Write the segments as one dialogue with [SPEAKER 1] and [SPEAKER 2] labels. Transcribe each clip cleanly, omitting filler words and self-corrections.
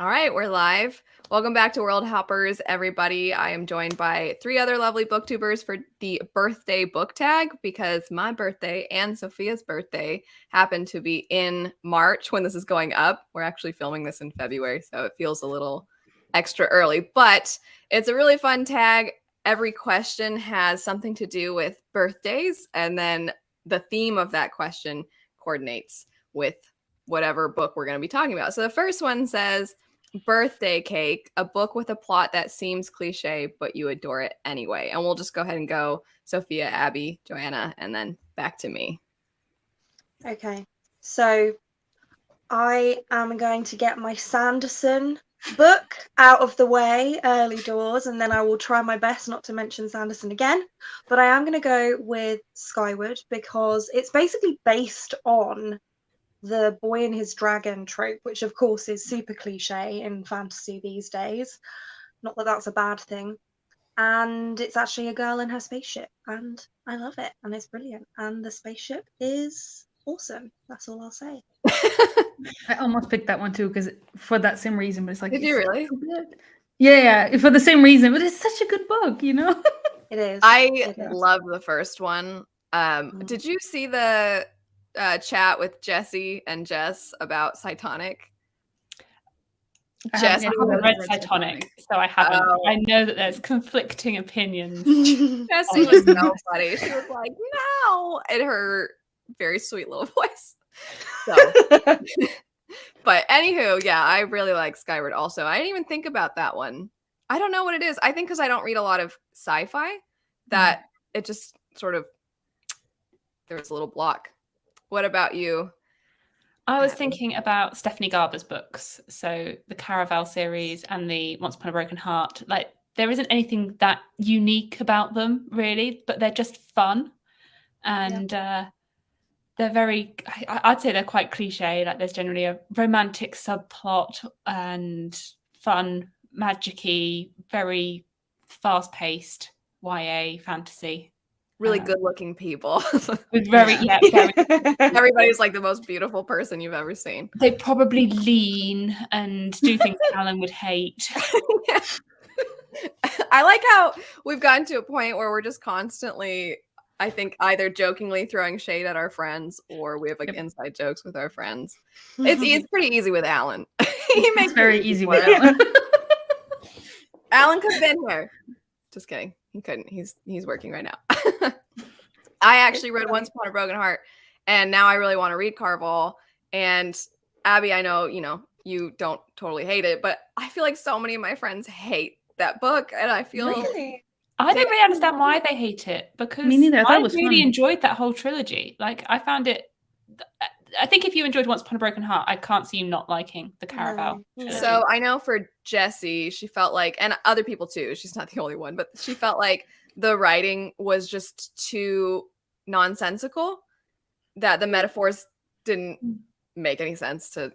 [SPEAKER 1] All right, we're live. Welcome back to Worldhoppers, everybody. I am joined by 3 other lovely booktubers for the birthday book tag because my birthday and Sophia's birthday happen to be in March when this is going up. We're actually filming this in February, so it feels a little extra early, but it's a really fun tag. Every question has something to do with birthdays, and then the theme of that question coordinates with whatever book we're going to be talking about. So the first one says, Birthday Cake, a book with a plot that seems cliche, but you adore it anyway. And we'll just go ahead and go Sophia, Abby, Joanna, and then back to me.
[SPEAKER 2] Okay, so I am going to get my Sanderson book out of the way early doors, and then I will try my best not to mention Sanderson again. But I am going to go with Skyward because it's basically based on the boy and his dragon trope, which of course is super cliche in fantasy these days. Not that that's a bad thing. And it's actually a girl in her spaceship, and I love it, and it's brilliant. And the spaceship is awesome. That's all I'll say.
[SPEAKER 3] I almost picked that one too because for that same reason, but it's like,
[SPEAKER 1] did you really?
[SPEAKER 3] So good. Yeah, for the same reason, but it's such a good book, you know.
[SPEAKER 2] It is.
[SPEAKER 1] I love the first one. Did you see the chat with Jesse and Jess about Cytonic?
[SPEAKER 4] I haven't read Cytonic, so I haven't. I know that there's conflicting opinions.
[SPEAKER 1] Jessie was so funny. She was like, no, in her very sweet little voice. So, but anywho, yeah, I really like Skyward also. I didn't even think about that one. I don't know what it is. I think because I don't read a lot of sci-fi, that it just sort of, there's a little block. What about you?
[SPEAKER 4] I was thinking about Stephanie Garber's books, so the Caraval series and the Once Upon a Broken Heart. Like, there isn't anything that unique about them, really, but they're just fun. And they're very, I'd say they're quite cliche. Like, there's generally a romantic subplot and fun, magic-y, very fast-paced YA fantasy.
[SPEAKER 1] Really good-looking people.
[SPEAKER 4] With very.
[SPEAKER 1] Everybody's like the most beautiful person you've ever seen.
[SPEAKER 4] They probably lean and do things Alan would hate.
[SPEAKER 1] I like how we've gotten to a point where we're just constantly, I think, either jokingly throwing shade at our friends or we have like inside jokes with our friends. It's pretty easy with Alan. He makes
[SPEAKER 3] it very easy with Alan.
[SPEAKER 1] Alan could have been here. Just kidding. He couldn't. He's working right now. I actually read Once Upon a Broken Heart, and now I really want to read Carval. And Abby, I know, you don't totally hate it, but I feel like so many of my friends hate that book, and I feel
[SPEAKER 2] really?
[SPEAKER 4] I don't really understand why they hate it, because
[SPEAKER 3] me neither.
[SPEAKER 4] I really enjoyed that whole trilogy. Like, I found it. I think if you enjoyed Once Upon a Broken Heart, I can't see you not liking the Caraval.
[SPEAKER 1] So I know for Jessie, she felt like, and other people too, she's not the only one, but she felt like the writing was just too nonsensical, that the metaphors didn't make any sense, to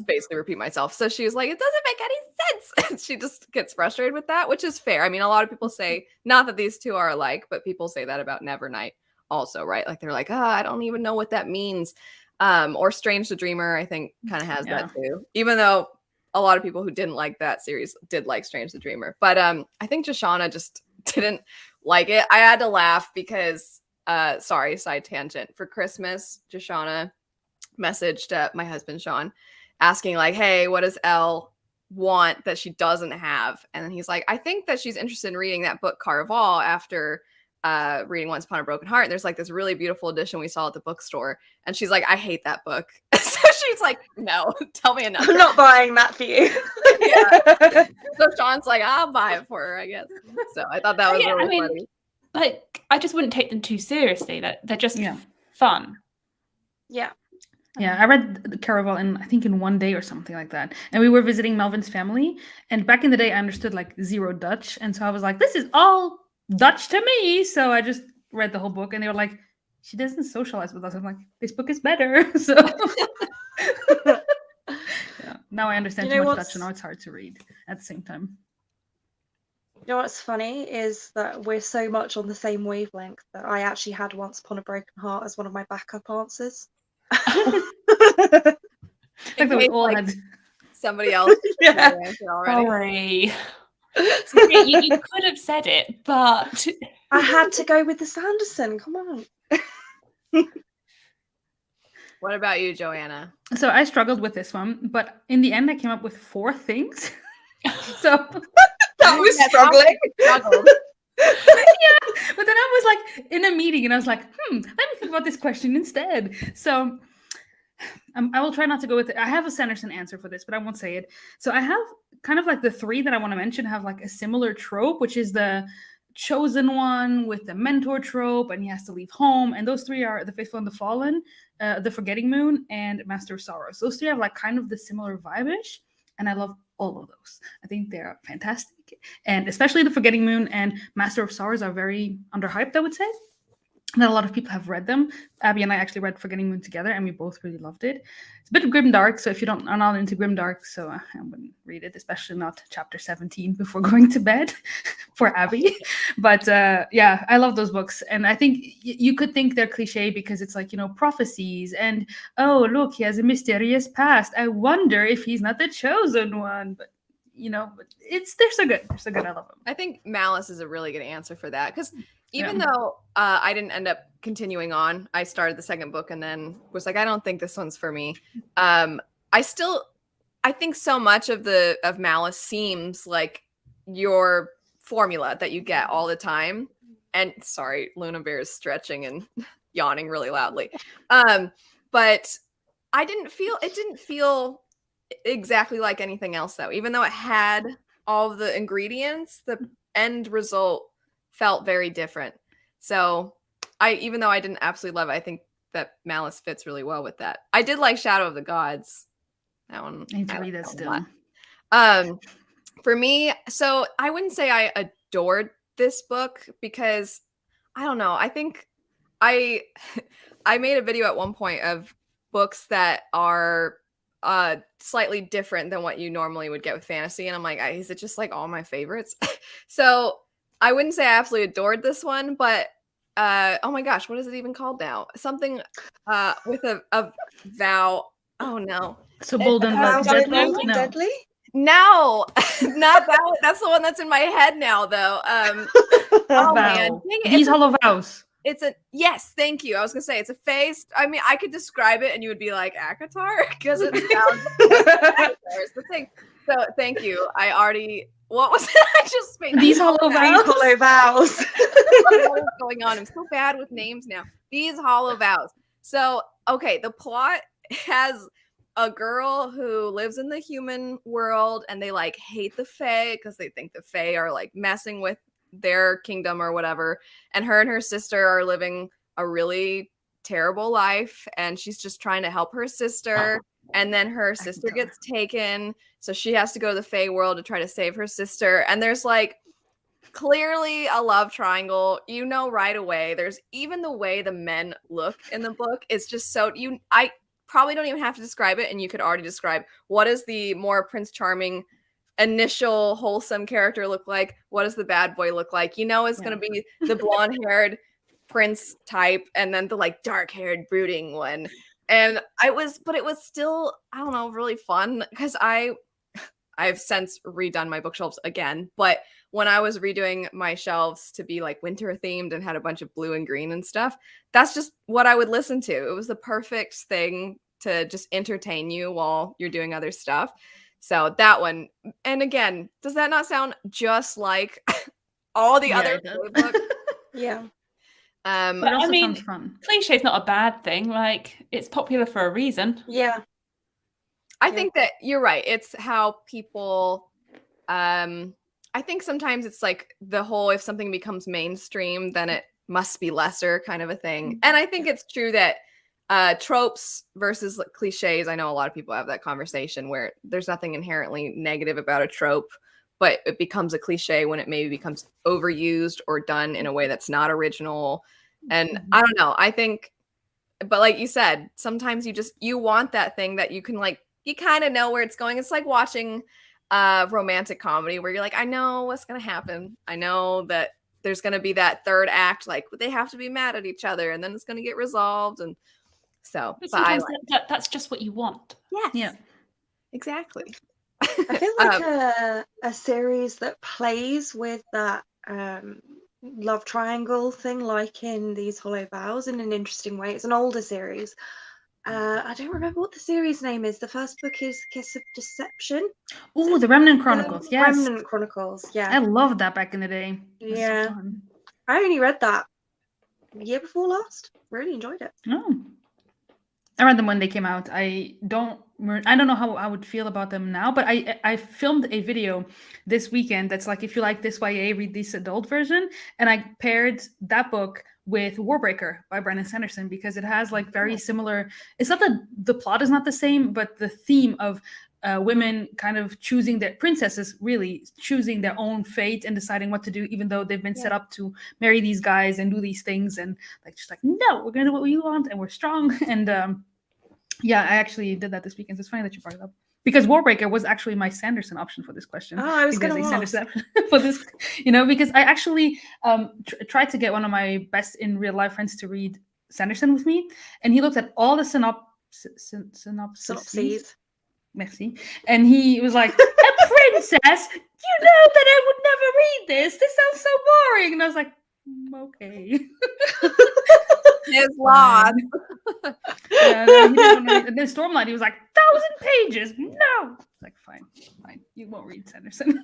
[SPEAKER 1] basically repeat myself. So she was like, it doesn't make any sense. She just gets frustrated with that, which is fair. I mean, a lot of people say, not that these two are alike, but people say that about Nevernight also, right? Like, they're like, I don't even know what that means. Or Strange the Dreamer, I think, kind of has that too. Even though a lot of people who didn't like that series did like Strange the Dreamer. But I think Joshana just didn't like it. I had to laugh because, sorry, side tangent. For Christmas, Joshana messaged my husband, Sean, asking like, hey, what does Elle want that she doesn't have? And then he's like, I think that she's interested in reading that book Carval after reading Once Upon a Broken Heart. And there's like this really beautiful edition we saw at the bookstore, and she's like, I hate that book. So she's like, no, tell me another.
[SPEAKER 2] I'm not buying that for you.
[SPEAKER 1] So Sean's like, I'll buy it for her, I guess. So I thought that was really funny.
[SPEAKER 4] Like, I just wouldn't take them too seriously. That they're just fun.
[SPEAKER 2] Yeah,
[SPEAKER 3] I read the Caraval in one day or something like that. And we were visiting Melvin's family, and back in the day I understood like zero Dutch, and so I was like, this is all Dutch to me. So I just read the whole book, and they were like, she doesn't socialize with us. I'm like, this book is better. So now I understand too much Dutch, and now it's hard to read at the same time.
[SPEAKER 2] You know what's funny is that we're so much on the same wavelength that I actually had Once Upon a Broken Heart as one of my backup answers.
[SPEAKER 3] Like we all had
[SPEAKER 1] Somebody else
[SPEAKER 2] Yeah.
[SPEAKER 1] answered already.
[SPEAKER 4] Sorry. You could have said it, but
[SPEAKER 2] I had to go with the Sanderson. Come on.
[SPEAKER 1] What about you, Joanna?
[SPEAKER 3] So I struggled with this one, but in the end, I came up with 4 things. So
[SPEAKER 2] That was
[SPEAKER 1] Yes,
[SPEAKER 2] struggling.
[SPEAKER 1] Struggled.
[SPEAKER 3] yeah, but then I was like in a meeting and I was like, let me think about this question instead. So I will try not to go with it. I have a Sanderson answer for this, but I won't say it. So I have kind of like the 3 that I want to mention have like a similar trope, which is the chosen one with the mentor trope, and he has to leave home. And those 3 are The Faithful and the Fallen, The Forgetting Moon, and Master of Sorrows. Those 3 have like kind of the similar vibe-ish, and I love all of those. I think they're fantastic. And especially The Forgetting Moon and Master of Sorrows are very underhyped, I would say. Not a lot of people have read them. Abby and I actually read Forgetting Moon together, and we both really loved it. It's a bit grim dark, so if you are not into grim dark, so I wouldn't read it, especially not chapter 17 before going to bed for Abby. But yeah, I love those books, and I think you could think they're cliche because it's like, prophecies and, oh look, he has a mysterious past. I wonder if he's not the chosen one. But but they're so good. They're so good. I love them.
[SPEAKER 1] I think Malice is a really good answer for that, because even though I didn't end up continuing on, I started the second book and then was like, I don't think this one's for me. I think so much of Malice seems like your formula that you get all the time. And sorry, Luna Bear is stretching and yawning really loudly. But it didn't feel exactly like anything else, though. Even though it had all of the ingredients, the end result felt very different. So even though I didn't absolutely love it, I think that Malice fits really well with that. I did like Shadow of the Gods. That one.
[SPEAKER 3] I need to read that still.
[SPEAKER 1] For me, so I wouldn't say I adored this book, because I don't know. I think I made a video at one point of books that are slightly different than what you normally would get with fantasy, and I'm like, is it just like all my favorites? So I wouldn't say I absolutely adored this one, but oh my gosh, what is it even called now? Something with a vow. Oh no.
[SPEAKER 3] So Bold and Deadly? No.
[SPEAKER 2] Deadly?
[SPEAKER 1] No, not that one. That's the one that's in my head now, though. Oh man, dang it.
[SPEAKER 3] These Hollow Vows.
[SPEAKER 1] Yes, thank you. I was gonna say it's a face. I mean, I could describe it and you would be like, Akatar, because it sounds Akatar is the thing. So thank you. What was it? I just made
[SPEAKER 3] These Hollow Vows.
[SPEAKER 2] These Hollow Vows.
[SPEAKER 1] What is going on? I'm so bad with names now. These Hollow Vows. So okay, the plot has a girl who lives in the human world, and they like hate the Fae because they think the Fae are like messing with their kingdom or whatever. And her sister are living a really terrible life, and she's just trying to help her sister. And then her sister gets taken, so she has to go to the Fae world to try to save her sister. And there's like clearly a love triangle, right away. There's even the way the men look in the book is just so I probably don't even have to describe it, and you could already describe what is the more Prince Charming initial wholesome character look like, what does the bad boy look like. It's going to be the blonde-haired prince type, and then the like dark-haired brooding one. And it was still, I don't know, really fun, because I've since redone my bookshelves again, but when I was redoing my shelves to be like winter themed and had a bunch of blue and green and stuff, that's just what I would listen to. It was the perfect thing to just entertain you while you're doing other stuff. So that one. And again, does that not sound just like all the other books?
[SPEAKER 2] Yeah.
[SPEAKER 3] But also sounds fun.
[SPEAKER 4] Cliche is not a bad thing. Like, it's popular for a reason.
[SPEAKER 2] Yeah.
[SPEAKER 1] I think that you're right. It's how people I think sometimes it's like the whole, if something becomes mainstream, then it must be lesser kind of a thing. And I think it's true that tropes versus like cliches, I know a lot of people have that conversation where there's nothing inherently negative about a trope, but it becomes a cliche when it maybe becomes overused or done in a way that's not original. And I don't know, I think, but like you said, sometimes you want that thing that you can like, you kind of know where it's going. It's like watching romantic comedy where you're like, I know what's going to happen. I know that there's going to be that third act, like they have to be mad at each other and then it's going to get resolved. And so
[SPEAKER 4] but sometimes that's just what you want.
[SPEAKER 1] Yes.
[SPEAKER 3] Yeah.
[SPEAKER 1] Exactly.
[SPEAKER 2] I feel like a series that plays with that love triangle thing, like in These Hollow Vows, in an interesting way. It's an older series. I don't remember what the series name is. The first book is Kiss of Deception.
[SPEAKER 3] Oh, the Remnant Chronicles. Yes.
[SPEAKER 2] Remnant Chronicles. Yeah.
[SPEAKER 3] I loved that back in the day. It was
[SPEAKER 2] Yeah.
[SPEAKER 3] so fun.
[SPEAKER 2] I only read that the year before last. Really enjoyed it.
[SPEAKER 3] Oh. I read them when they came out. I don't know how I would feel about them now, but I filmed a video this weekend that's like, if you like this YA, read this adult version, and I paired that book with Warbreaker by Brandon Sanderson because it has like very similar. It's not that the plot is not the same, but the theme of women kind of choosing their princesses, really choosing their own fate and deciding what to do, even though they've been set up to marry these guys and do these things, and like just like, no, we're gonna do what we want and we're strong. And yeah, I actually did that this weekend. So it's funny that you brought it up because Warbreaker was actually my Sanderson option for this question.
[SPEAKER 2] Oh, I was going to ask.
[SPEAKER 3] Sanderson for this, because I actually tried to get one of my best in real life friends to read Sanderson with me, and he looked at all the synopses. Merci. And he was like, a princess? You know that I would never read this. This sounds so boring. And I was like, okay.
[SPEAKER 1] His loss.
[SPEAKER 3] Yeah, no, he didn't want to read. And then Stormlight, he was like, 1,000 pages. No. I was like, fine. You won't read Sanderson.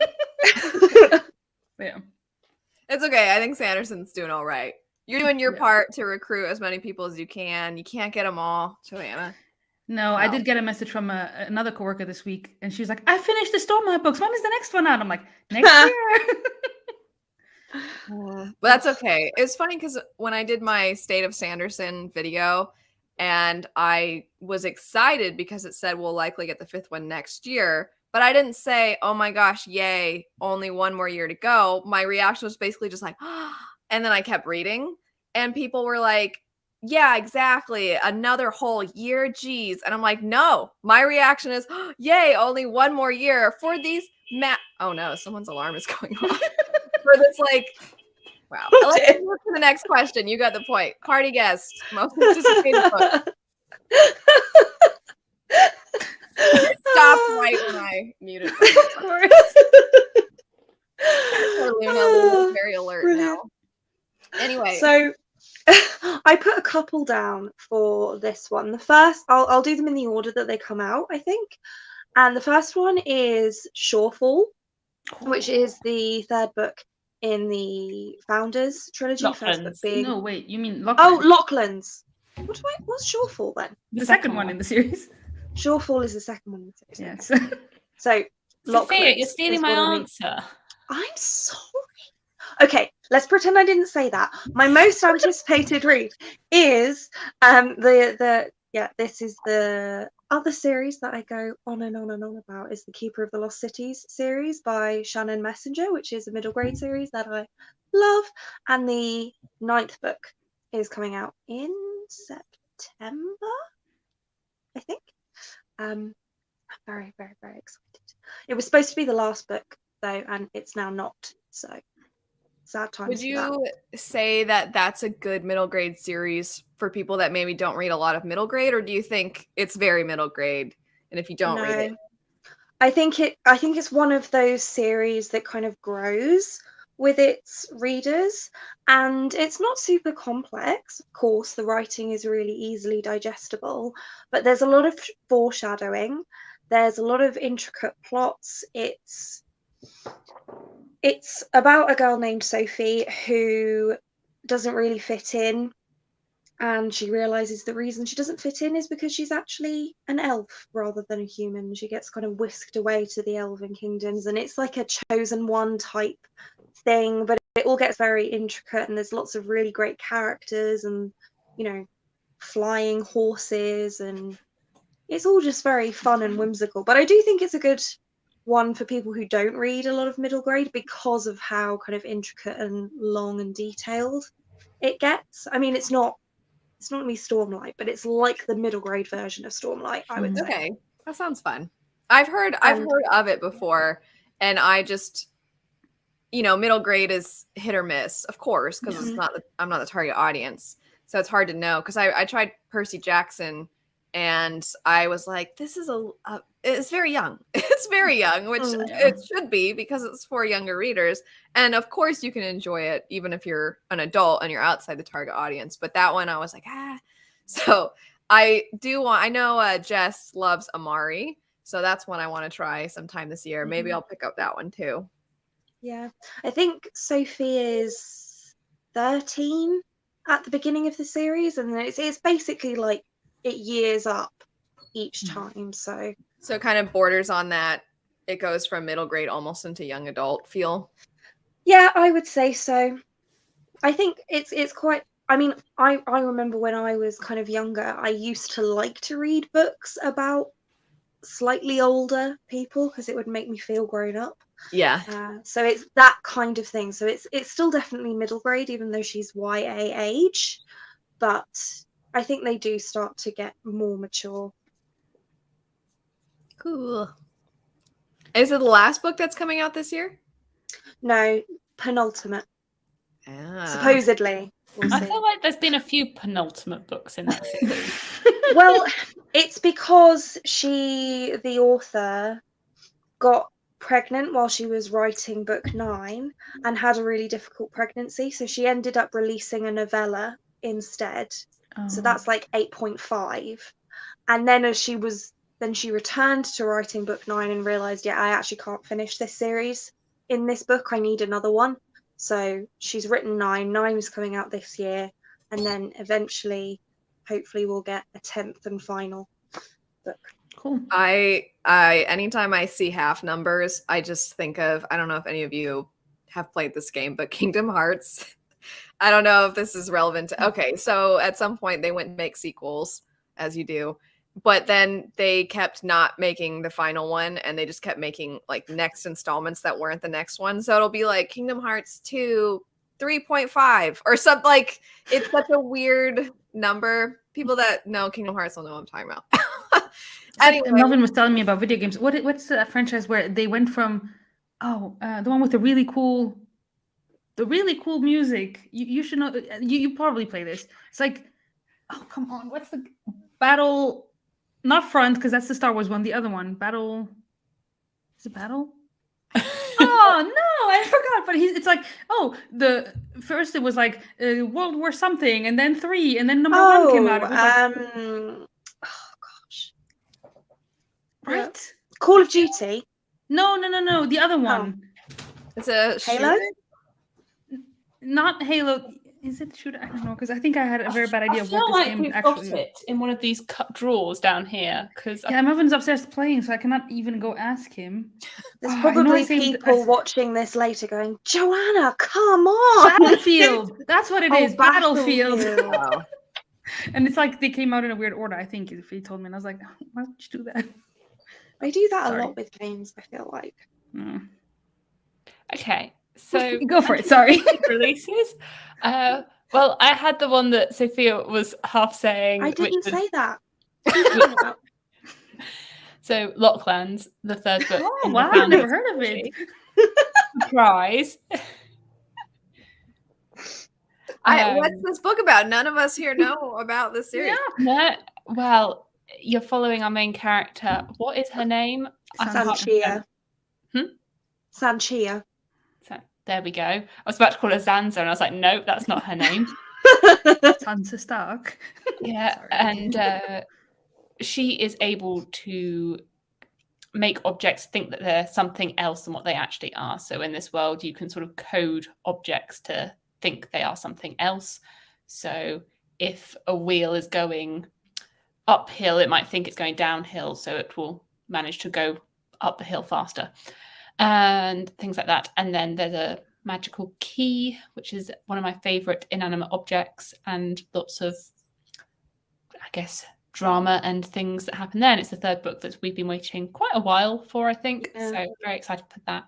[SPEAKER 3] Yeah.
[SPEAKER 1] It's okay. I think Sanderson's doing all right. You're doing your part to recruit as many people as you can. You can't get them all, Joanna.
[SPEAKER 3] No, I did get a message from another coworker this week, and she was like, I finished the Stormlight books. When is the next one out? I'm like, next year.
[SPEAKER 1] But that's okay. It was funny because when I did my State of Sanderson video, and I was excited because it said we'll likely get the 5th one next year, but I didn't say, oh my gosh, yay, only one more year to go. My reaction was basically just like, and then I kept reading, and people were like, yeah, exactly. Another whole year. Geez. And I'm like, no, my reaction is, yay, only one more year for these oh no, someone's alarm is going off. For this, like, wow. Let's move to the next question. You got the point. Party guest. Most anticipated book. Stop right when I muted. Of course. Luna's very alert now. Anyway.
[SPEAKER 2] So I put a couple down for this one. The first, I'll do them in the order that they come out, I think. And the first one is Shorefall, which is the 3rd book in the Founders trilogy. First book being...
[SPEAKER 3] No, wait, you mean
[SPEAKER 2] Locklands? Oh, Locklands. What's Shorefall then?
[SPEAKER 3] The second one in the series.
[SPEAKER 2] Shorefall is the second one in the series.
[SPEAKER 3] Yes.
[SPEAKER 2] So,
[SPEAKER 4] Sophia, you're stealing my answer.
[SPEAKER 2] I'm sorry. Okay, let's pretend I didn't say that. My most anticipated read is this is the other series that I go on and on and on about, is the Keeper of the Lost Cities series by Shannon Messenger, which is a middle grade series that I love. And the 9th book is coming out in September, I think. I'm very, very, very excited. It was supposed to be the last book though, and it's now not. So sad times.
[SPEAKER 1] Would you say that that's a good middle grade series for people that maybe don't read a lot of middle grade, or do you think it's very middle grade? And if you don't read it,
[SPEAKER 2] I think it's one of those series that kind of grows with its readers, and it's not super complex. Of course, the writing is really easily digestible, but there's a lot of foreshadowing. There's a lot of intricate plots. It's about a girl named Sophie who doesn't really fit in, and she realizes the reason she doesn't fit in is because she's actually an elf rather than a human. She gets kind of whisked away to the elven kingdoms, and it's like a chosen one type thing, but it all gets very intricate, and there's lots of really great characters and, flying horses, and it's all just very fun and whimsical. But I do think it's a good one for people who don't read a lot of middle grade because of how kind of intricate and long and detailed it gets. I mean, it's not gonna be Stormlight, but it's like the middle grade version of Stormlight, I would say.
[SPEAKER 1] Okay, that sounds fun. I've heard of it before, and I just, middle grade is hit or miss, of course, because I'm not the target audience, so it's hard to know. Because I tried Percy Jackson, and I was like, this is a it's very young. It's very young, which it should be because it's for younger readers. And of course you can enjoy it even if you're an adult and you're outside the target audience. But that one I was like, So I know Jess loves Amari. So that's one I want to try sometime this year. Maybe I'll pick up that one too.
[SPEAKER 2] Yeah. I think Sophie is 13 at the beginning of the series, and it's basically like it years up each time. So
[SPEAKER 1] it kind of borders on that. It goes from middle grade almost into young adult feel.
[SPEAKER 2] Yeah, I would say so. I think it's quite. I mean, I remember when I was kind of younger, I used to like to read books about slightly older people because it would make me feel grown up.
[SPEAKER 1] Yeah.
[SPEAKER 2] So it's that kind of thing. So it's still definitely middle grade, even though she's YA age. But I think they do start to get more mature.
[SPEAKER 1] Cool. Is it the last book that's coming out this year?
[SPEAKER 2] No, penultimate. Supposedly. We'll
[SPEAKER 4] I
[SPEAKER 2] see.
[SPEAKER 4] feel like there's been a few penultimate books in that series.
[SPEAKER 2] Well, it's because the author, got pregnant while she was writing book 9 and had a really difficult pregnancy. So she ended up releasing a novella instead. So that's like 8.5. And then she returned to writing book 9 and realized, I actually can't finish this series in this book. I need another one. So she's written 9. 9 is coming out this year. And then eventually, hopefully, we'll get a 10th and final book.
[SPEAKER 3] Cool.
[SPEAKER 1] I anytime I see half numbers, I just think of, I don't know if any of you have played this game, but Kingdom Hearts. I don't know if this is relevant to, okay, so at some point they went and make sequels, as you do, but then they kept not making the final one, and they just kept making like next installments that weren't the next one. So it'll be like Kingdom Hearts 2 3.5 or something. Like, it's such a weird number. People that know Kingdom Hearts will know what I'm talking about.
[SPEAKER 3] Anyway. Melvin was telling me about video games. What's the franchise where they went from the one with the really cool music? You should know. You probably play this. It's like, oh, come on, what's the Battle? Not Front, because that's the Star Wars one. The other one, Battle. Is it Battle? Oh no, I forgot. But it's like, the first it was like World War something, and then 3, and then number 1 came out. It was right?
[SPEAKER 2] Yeah. Call of Duty.
[SPEAKER 3] No. The other one.
[SPEAKER 1] It's a
[SPEAKER 2] Halo.
[SPEAKER 3] Not Halo. Is it shooter? I don't know, because I think I had a very bad idea of what this game
[SPEAKER 4] we've
[SPEAKER 3] actually
[SPEAKER 4] got it in one of these cut drawers down here. Because
[SPEAKER 3] Melvin's upstairs playing, so I cannot even go ask him.
[SPEAKER 2] There's probably people watching this later going, Joanna, come on!
[SPEAKER 3] Battlefield. That's what it is. Battlefield.
[SPEAKER 1] Wow.
[SPEAKER 3] And it's like they came out in a weird order, I think, if he told me. And I was like, why would you do that?
[SPEAKER 2] I do that a lot with games, I feel like.
[SPEAKER 4] Okay, so
[SPEAKER 3] go for it. Sorry.
[SPEAKER 4] Releases. Well, I had the one that Sophia was half saying.
[SPEAKER 2] I didn't say that.
[SPEAKER 4] So Locklands, the third book.
[SPEAKER 3] Oh wow, I've never heard of it.
[SPEAKER 4] Surprise.
[SPEAKER 1] What's this book about? None of us here know about this series.
[SPEAKER 4] Yeah. Well, you're following our main character. What is her name?
[SPEAKER 2] Sanchia. Sanchia.
[SPEAKER 4] So, there we go. I was about to call her Zanza, and I was like, nope, that's not her name.
[SPEAKER 3] Sansa Stark.
[SPEAKER 4] Yeah, and she is able to make objects think that they're something else than what they actually are. So in this world, you can sort of code objects to think they are something else. So if a wheel is going uphill, it might think it's going downhill, so it will manage to go up the hill faster and things like that. And then there's a magical key, which is one of my favorite inanimate objects, and lots of, I guess, drama and things that happen there. And it's the third book that we've been waiting quite a while for, I think. So very excited for that.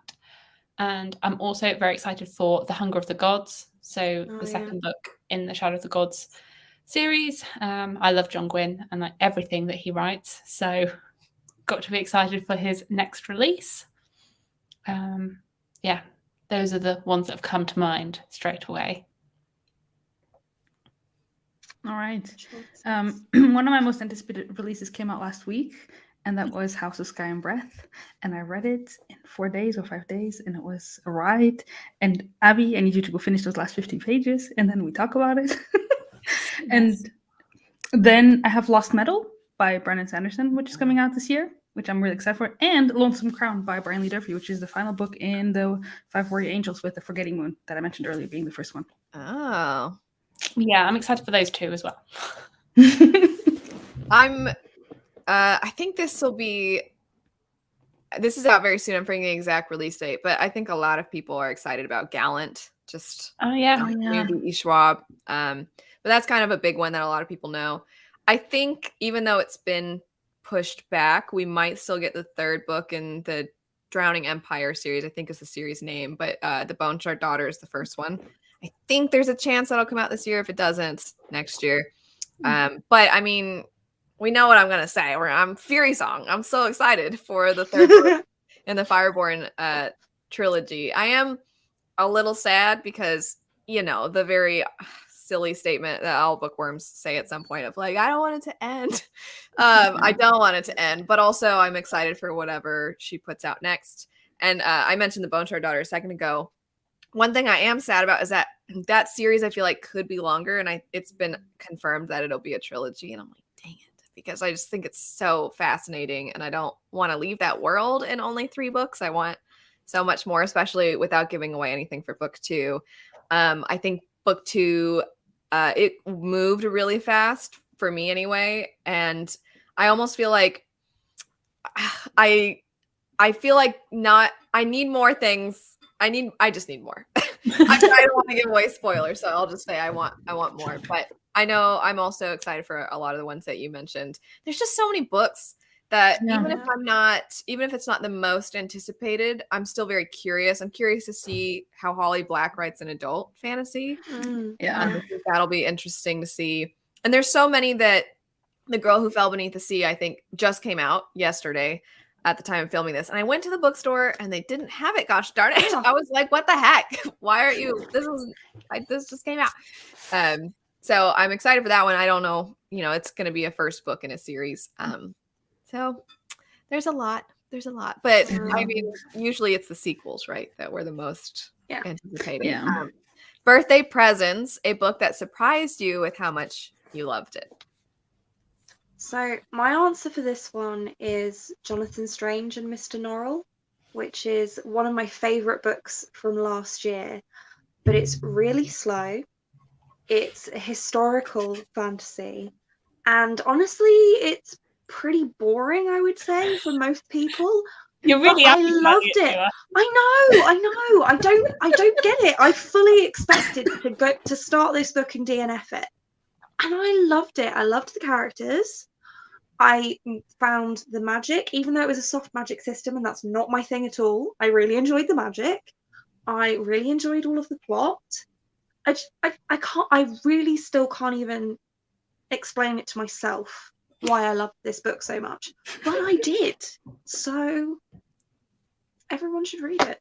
[SPEAKER 4] And I'm also very excited for The Hunger of the Gods. So the second book in the Shadow of the Gods series. I love John Gwynne and like everything that he writes. So got to be excited for his next release. Yeah, those are the ones that have come to mind straight away.
[SPEAKER 3] All right. One of my most anticipated releases came out last week, and that was House of Sky and Breath. And I read it in 4 days or 5 days, and it was a ride. And Abby, I need you to go finish those last 50 pages, and then we talk about it. And then I have Lost Metal by Brandon Sanderson, which is coming out this year, which I'm really excited for, and Lonesome Crown by Brian Lee Durfee, which is the final book in the 5 Warrior Angels with the Forgetting Moon that I mentioned earlier being the first one.
[SPEAKER 1] Oh.
[SPEAKER 4] Yeah, I'm excited for those two as well.
[SPEAKER 1] I think this is out very soon. I'm forgetting the exact release date, but I think a lot of people are excited about Gallant. Just E. Schwab. But that's kind of a big one that a lot of people know. I think even though it's been pushed back, we might still get the third book in the Drowning Empire series, I think is the series name, but The Bone Shard Daughter is the first one. I think there's a chance that'll come out this year. If it doesn't, next year. But I mean, we know what I'm going to say. I'm Fury Song. I'm so excited for the third book in the Fireborn trilogy. I am a little sad because, the very silly statement that all bookworms say at some point of like, I don't want it to end. I don't want it to end, but also I'm excited for whatever she puts out next. And I mentioned The Bone Shard Daughter a second ago. One thing I am sad about is that series I feel like could be longer, and it's been confirmed that it'll be a trilogy, and I'm like, dang it, because I just think it's so fascinating, and I don't want to leave that world in only 3 books. I want so much more, especially without giving away anything for book 2. I think book 2, it moved really fast for me anyway, and I almost feel like I feel like I need more things. I just need more. I don't want to give away spoilers, so I'll just say I want more. But I know I'm also excited for a lot of the ones that you mentioned. There's just so many books that even if it's not the most anticipated, I'm still very curious. I'm curious to see how Holly Black writes an adult fantasy. I think that'll be interesting to see. And there's so many that The Girl Who Fell Beneath the Sea, I think, just came out yesterday at the time of filming this. And I went to the bookstore and they didn't have it. Gosh darn it. I was like, what the heck? Why aren't you? This just came out. So I'm excited for that one. I don't know, it's going to be a first book in a series. So there's a lot. But I mean, usually it's the sequels, right? That we're the most anticipating.
[SPEAKER 3] Yeah.
[SPEAKER 1] Birthday Presents, a book that surprised you with how much you loved it.
[SPEAKER 2] So my answer for this one is Jonathan Strange and Mr. Norrell, which is one of my favorite books from last year, but it's really slow. It's a historical fantasy, and honestly, it's pretty boring, I would say, for most people.
[SPEAKER 4] You're really
[SPEAKER 2] I loved it. I know. I don't get it. I fully expected to start this book and DNF it. And I loved it. I loved the characters. I found the magic, even though it was a soft magic system, and that's not my thing at all. I really enjoyed the magic. I really enjoyed all of the plot. I really still can't even explain it to myself why I loved this book so much. But I did. So everyone should read it.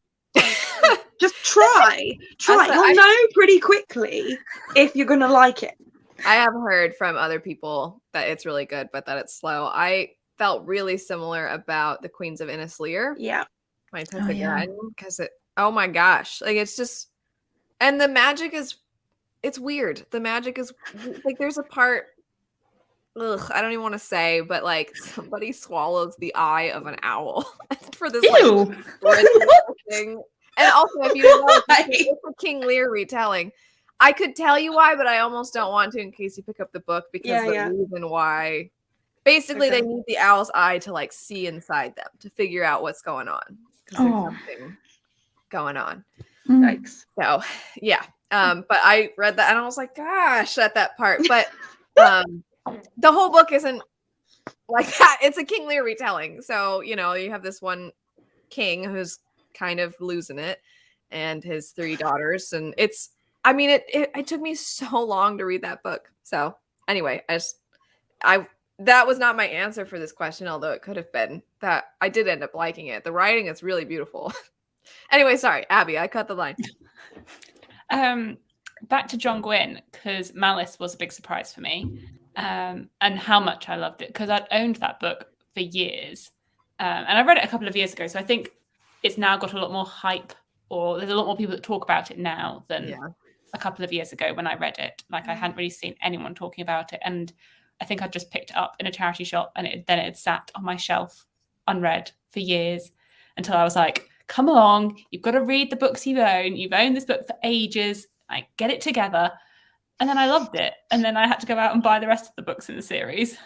[SPEAKER 2] Just try. You'll know pretty quickly if you're gonna like it.
[SPEAKER 1] I have heard from other people that it's really good, but that it's slow. I felt really similar about The Queens of Innisleer.
[SPEAKER 2] Yeah.
[SPEAKER 1] Because oh my gosh. Like, it's just, and the magic it's weird. The magic is, like, there's a part, I don't even want to say, but like somebody swallows the eye of an owl for this thing. And also, if you know, it's a King Lear retelling. I could tell you why, but I almost don't want to in case you pick up the book, because the reason why, basically, they need the owl's eye to like see inside them to figure out what's going on, because there's something going on.
[SPEAKER 2] Yikes.
[SPEAKER 1] So yeah, but I read that and I was like, gosh, at that part. But the whole book isn't like that. It's a King Lear retelling, so you have this one king who's kind of losing it, and his 3 daughters, and it's. I mean, it took me so long to read that book. So anyway, that was not my answer for this question, although it could have been. That I did end up liking it. The writing is really beautiful. Anyway, sorry, Abby, I cut the line.
[SPEAKER 4] Back to John Gwynne, because Malice was a big surprise for me, and how much I loved it, because I'd owned that book for years. And I read it a couple of years ago, so I think it's now got a lot more hype, or there's a lot more people that talk about it now than a couple of years ago when I read it. Like, I hadn't really seen anyone talking about it, and I think I just picked it up in a charity shop, and it had sat on my shelf unread for years until I was like, come along, you've got to read the books you've owned this book for ages, like, get it together. And then I loved it, and then I had to go out and buy the rest of the books in the series.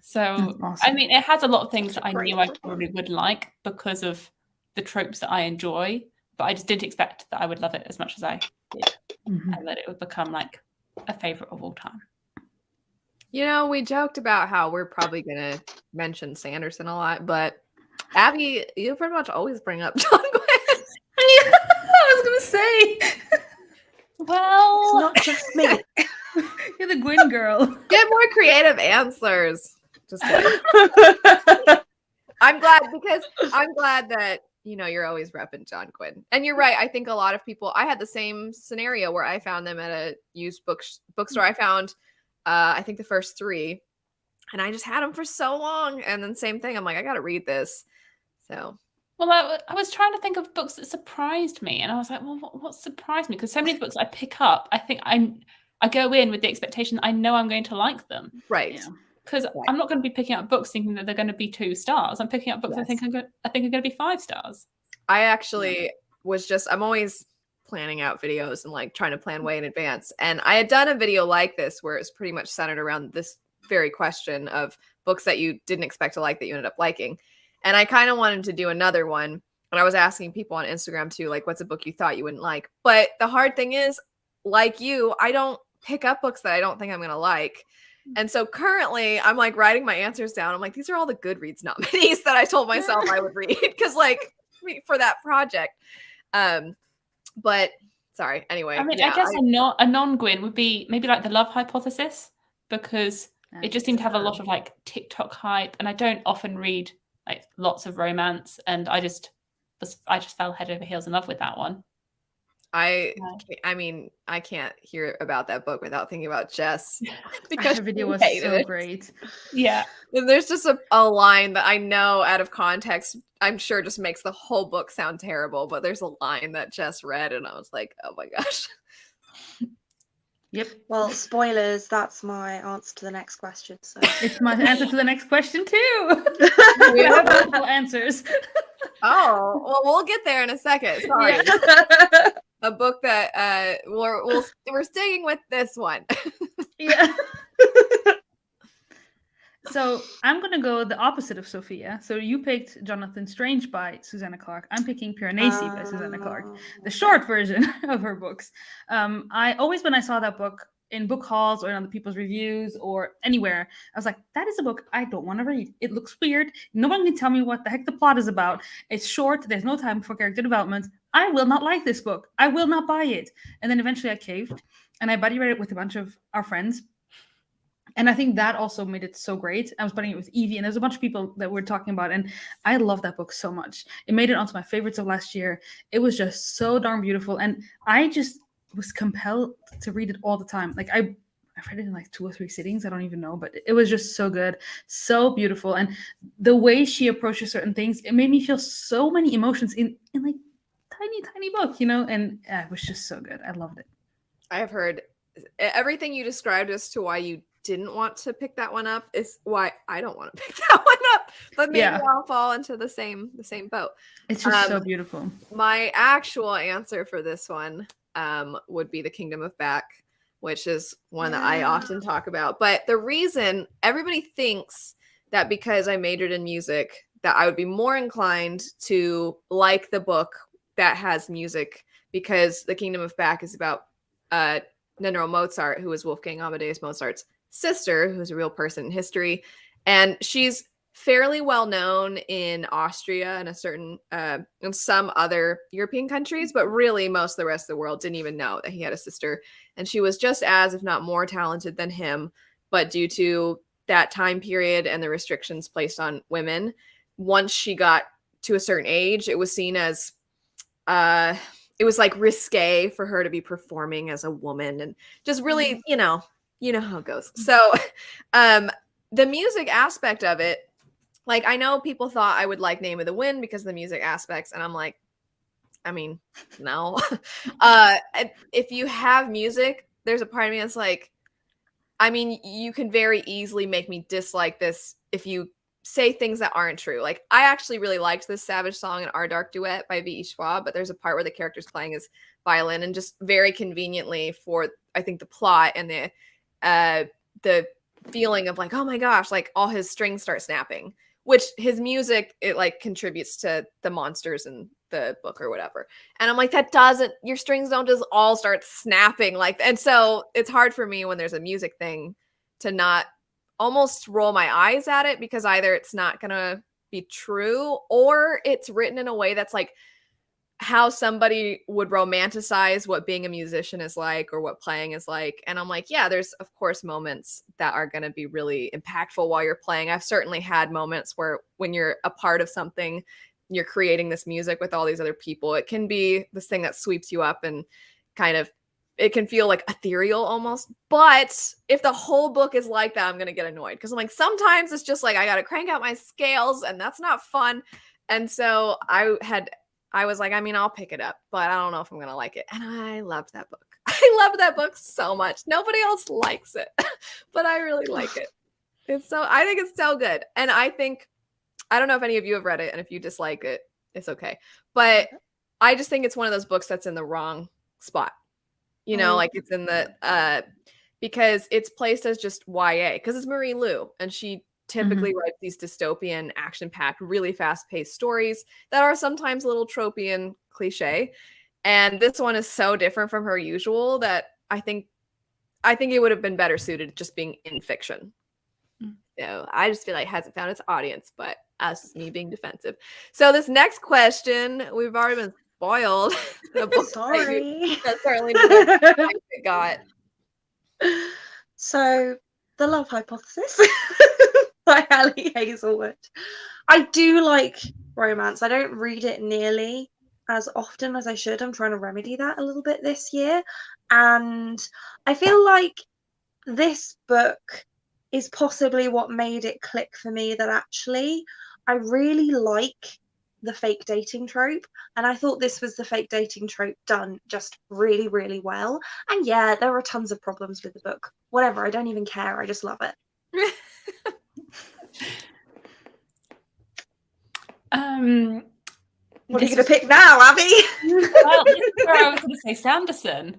[SPEAKER 4] So
[SPEAKER 3] Awesome.
[SPEAKER 4] I mean, it has a lot of things that I knew I probably would like because of the tropes that I enjoy, but I just didn't expect that I would love it as much as I did, and that it would become like a favorite of all time.
[SPEAKER 1] You know, we joked about how we're probably going to mention Sanderson a lot, but Abby, you pretty much always bring up John Glenn.
[SPEAKER 3] Yeah, I was gonna say.
[SPEAKER 4] Well,
[SPEAKER 2] It's not just me.
[SPEAKER 3] You're the Gwyn girl.
[SPEAKER 1] Get more creative answers. Just kidding. I'm glad that, you know, you're always repping John Quinn. And you're right. I think a lot of people, I had the same scenario where I found them at a used bookstore. I found, I think the first 3, and I just had them for so long. And then same thing. I'm like, I got to read this. So.
[SPEAKER 4] Well, I was trying to think of books that surprised me, and I was like, well, what surprised me? Because so many of the books I pick up, I think I go in with the expectation that I know I'm going to like them.
[SPEAKER 1] Right.
[SPEAKER 4] Because I'm not going to be picking up books thinking that they're going to be 2 stars. I'm picking up books I think are going to be 5 stars.
[SPEAKER 1] I actually I'm always planning out videos and like trying to plan way in advance. And I had done a video like this where it's pretty much centered around this very question of books that you didn't expect to like that you ended up liking. And I kind of wanted to do another one. And I was asking people on Instagram too, like, what's a book you thought you wouldn't like? But the hard thing is, like you, I don't pick up books that I don't think I'm going to like. And so currently I'm like writing my answers down. I'm like, these are all the Goodreads nominees that I told myself I would read. Because like for that project. But sorry. Anyway.
[SPEAKER 4] I mean, I guess a non-Gwyn would be maybe like The Love Hypothesis, because it just seemed to have a lot of like TikTok hype. And I don't often read like lots of romance, and I just fell head over heels in love with that one.
[SPEAKER 1] I mean, I can't hear about that book without thinking about Jess, because
[SPEAKER 3] the video was so great.
[SPEAKER 4] Yeah,
[SPEAKER 1] and there's just a line that I know out of context, I'm sure just makes the whole book sound terrible. But there's a line that Jess read, and I was like, oh my gosh.
[SPEAKER 3] Yep.
[SPEAKER 2] Well, spoilers, that's my answer to the next question. So
[SPEAKER 3] it's my answer to the next question too. We have multiple answers.
[SPEAKER 1] Oh, well, we'll get there in a second. Sorry. A book that we're sticking with this one.
[SPEAKER 3] Yeah. So I'm gonna go the opposite of Sophia. So you picked Jonathan Strange by Susanna Clarke. I'm picking Piranesi by Susanna Clarke, the short version of her books. I always, when I saw that book in book hauls or in other people's reviews or anywhere, I was like, that is a book I don't want to read. It looks weird. No one can tell me what the heck the plot is about. It's short. There's no time for character development. I will not like this book. I will not buy it. And then eventually I caved, and I buddy read it with a bunch of our friends. And I think that also made it so great. I was putting it with Evie, and there's a bunch of people that we're talking about, and I love that book so much. It made it onto my favorites of last year. It was just so darn beautiful, and I just was compelled to read it all the time. Like I read it in like 2 or 3 sittings. I don't even know, but it was just so good, so beautiful, and the way she approaches certain things, it made me feel so many emotions in like tiny book, you know. And it was just so good. I loved it.
[SPEAKER 1] I have heard everything you described as to why you didn't want to pick that one up is why I don't want to pick that one up, but maybe I'll fall into the same boat.
[SPEAKER 3] It's just so beautiful.
[SPEAKER 1] My actual answer for this one would be The Kingdom of Back, which is one that I often talk about. But the reason everybody thinks that because I majored in music that I would be more inclined to like the book that has music, because The Kingdom of Back is about Nenro Mozart, who was Wolfgang Amadeus Mozart's sister, who's a real person in history, and she's fairly well known in Austria and in some other European countries, but really most of the rest of the world didn't even know that he had a sister, and she was just as, if not more, talented than him. But due to that time period and the restrictions placed on women, once she got to a certain age, it was seen as it was like risque for her to be performing as a woman, and just really, you know how it goes. So the music aspect of it, like, I know people thought I would like Name of the Wind because of the music aspects, and I'm like, I mean, no. If you have music, there's a part of me that's like, I mean, you can very easily make me dislike this if you say things that aren't true. Like, I actually really liked this Savage Song and Our Dark Duet by V.E. Schwab, but there's a part where the character's playing his violin, and just very conveniently for, I think, the plot and the feeling of like, oh my gosh, like all his strings start snapping, which his music, it like contributes to the monsters in the book or whatever. And I'm like, that doesn't, your strings don't just all start snapping like, and so it's hard for me when there's a music thing to not almost roll my eyes at it, because either it's not gonna be true or it's written in a way that's like how somebody would romanticize what being a musician is like or what playing is like. And I'm like, yeah, there's of course moments that are going to be really impactful while you're playing. I've certainly had moments where when you're a part of something, you're creating this music with all these other people, it can be this thing that sweeps you up and kind of, it can feel like ethereal almost. But if the whole book is like that, I'm going to get annoyed, because I'm like, sometimes it's just like I got to crank out my scales and that's not fun. And so I was like, I mean, I'll pick it up, but I don't know if I'm going to like it. And I loved that book. I loved that book so much. Nobody else likes it, but I really like it. I think it's so good. And I don't know if any of you have read it, and if you dislike it, it's okay. But I just think it's one of those books that's in the wrong spot. You know, like it's in the, because it's placed as just YA, because it's Marie Lu, and she typically writes these dystopian, action-packed, really fast-paced stories that are sometimes a little tropey and cliche. And this one is so different from her usual that I think it would have been better suited just being in fiction. So I just feel like it hasn't found its audience, but that's just me being defensive. So this next question, we've already been spoiled.
[SPEAKER 2] Sorry.
[SPEAKER 1] That's certainly the it got.
[SPEAKER 2] So, The Love Hypothesis by Ali Hazelwood. I do like romance. I don't read it nearly as often as I should. I'm trying to remedy that a little bit this year. And I feel like this book is possibly what made it click for me, that actually I really like the fake dating trope, and I thought this was the fake dating trope done just really, really well. And yeah, there are tons of problems with the book. Whatever, I don't even care. I just love it. What are you going to pick now, Abby?
[SPEAKER 4] Well, this is where I was going to say Sanderson.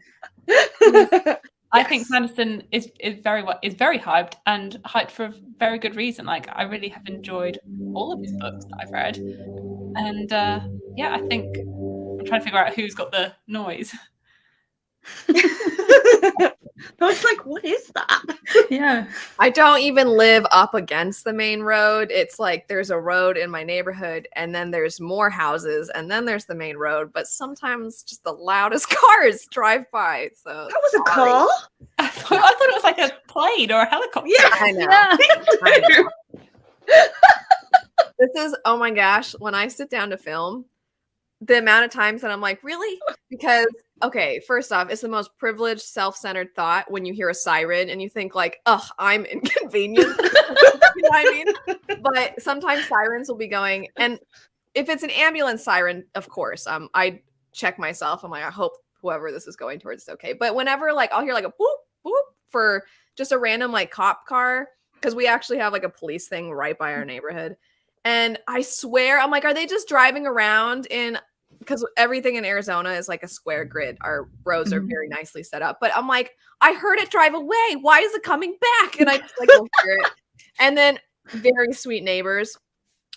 [SPEAKER 4] I think Sanderson is very hyped, and hyped for a very good reason. Like, I really have enjoyed all of his books that I've read, and yeah, I think I'm trying to figure out who's got the noise.
[SPEAKER 2] I was like, what is that?
[SPEAKER 3] Yeah.
[SPEAKER 1] I don't even live up against the main road. It's like there's a road in my neighborhood, and then there's more houses, and then there's the main road. But sometimes just the loudest cars drive by. So
[SPEAKER 2] That was a car?
[SPEAKER 4] I thought it was like a plane or a helicopter.
[SPEAKER 2] Yeah,
[SPEAKER 1] I know.
[SPEAKER 3] Yeah.
[SPEAKER 1] I know. This is, oh my gosh, when I sit down to film, the amount of times that I'm like, really? Because, okay, first off, it's the most privileged, self-centered thought when you hear a siren and you think like, ugh, I'm inconvenient. You know what I mean? But sometimes sirens will be going, and if it's an ambulance siren, of course, I check myself. I'm like, I hope whoever this is going towards is okay. But whenever like I'll hear like a boop, boop for just a random like cop car, because we actually have like a police thing right by our neighborhood. And I swear, I'm like, are they just driving around in, because everything in Arizona is like a square grid. Our roads are very nicely set up. But I'm like, I heard it drive away. Why is it coming back? And I just like don't hear it. And then very sweet neighbors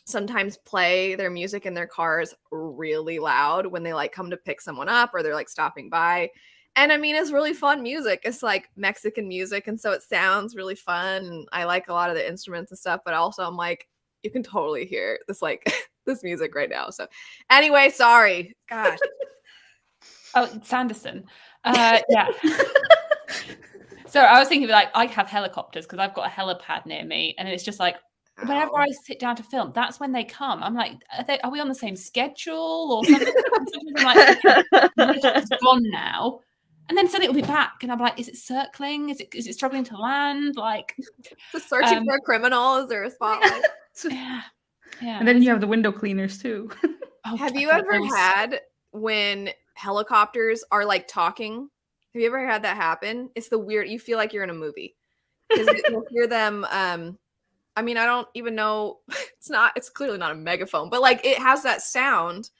[SPEAKER 1] sometimes play their music in their cars really loud when they like come to pick someone up or they're like stopping by. And I mean, it's really fun music. It's like Mexican music. And so it sounds really fun. And I like a lot of the instruments and stuff. But also I'm like, you can totally hear this like this music right now. So anyway, sorry. Gosh.
[SPEAKER 4] Oh, Sanderson. Yeah. So I was thinking like I have helicopters because I've got a helipad near me, and it's just like whenever I sit down to film, that's when they come. I'm like, are we on the same schedule or something? I'm like, it's gone now. And then suddenly it'll be back, and I'm like, is it circling? Is it struggling to land? Like,
[SPEAKER 1] Just searching for a criminal. Is there a spotlight?
[SPEAKER 4] yeah.
[SPEAKER 3] And then you have the window cleaners too.
[SPEAKER 4] Oh,
[SPEAKER 1] Have
[SPEAKER 4] I
[SPEAKER 1] you
[SPEAKER 4] thought
[SPEAKER 1] ever
[SPEAKER 4] those-
[SPEAKER 1] had when helicopters are like talking? Have you ever had that happen? It's the weird, you feel like you're in a movie because you'll hear them. I mean, I don't even know. It's clearly not a megaphone, but like it has that sound.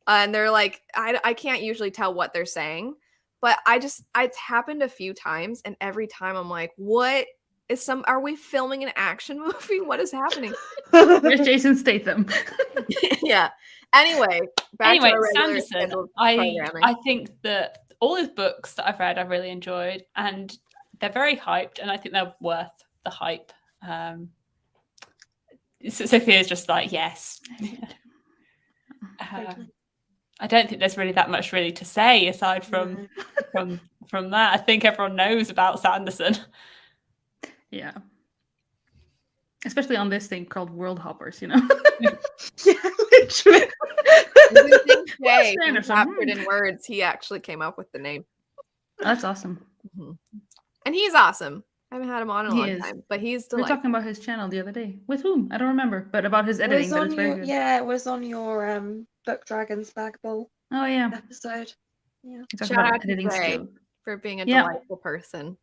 [SPEAKER 1] And they're like, I can't usually tell what they're saying, but it's happened a few times. And every time I'm like, are we filming an action movie? What is happening?
[SPEAKER 3] Where's Jason Statham?
[SPEAKER 1] Yeah. Anyway, back to our regular
[SPEAKER 4] Sanderson.
[SPEAKER 1] scheduled
[SPEAKER 4] I
[SPEAKER 1] programming.
[SPEAKER 4] think that all his books that I've read, I've really enjoyed, and they're very hyped, and I think they're worth the hype. Sophia's just like, yes. I don't think there's really that much really to say aside from that. I think everyone knows about Sanderson.
[SPEAKER 3] Yeah. Especially on this thing called Worldhoppers, you know.
[SPEAKER 2] Yeah, literally.
[SPEAKER 1] Captured in words, he actually came up with the name.
[SPEAKER 3] That's awesome.
[SPEAKER 1] And he's awesome. I haven't had him on in a
[SPEAKER 3] He
[SPEAKER 1] long
[SPEAKER 3] is.
[SPEAKER 1] time, but he's
[SPEAKER 3] We were
[SPEAKER 1] delightful.
[SPEAKER 3] talking about his channel the other day. With whom? I don't remember, but about his editing. That is very good.
[SPEAKER 2] Yeah, it was on your Book Dragons Bag Ball
[SPEAKER 3] Oh yeah.
[SPEAKER 2] episode. Yeah.
[SPEAKER 3] We talked
[SPEAKER 1] Shout
[SPEAKER 3] about
[SPEAKER 1] out to
[SPEAKER 3] editing
[SPEAKER 1] Gray
[SPEAKER 3] skills.
[SPEAKER 1] for being a
[SPEAKER 3] Yeah.
[SPEAKER 1] delightful person.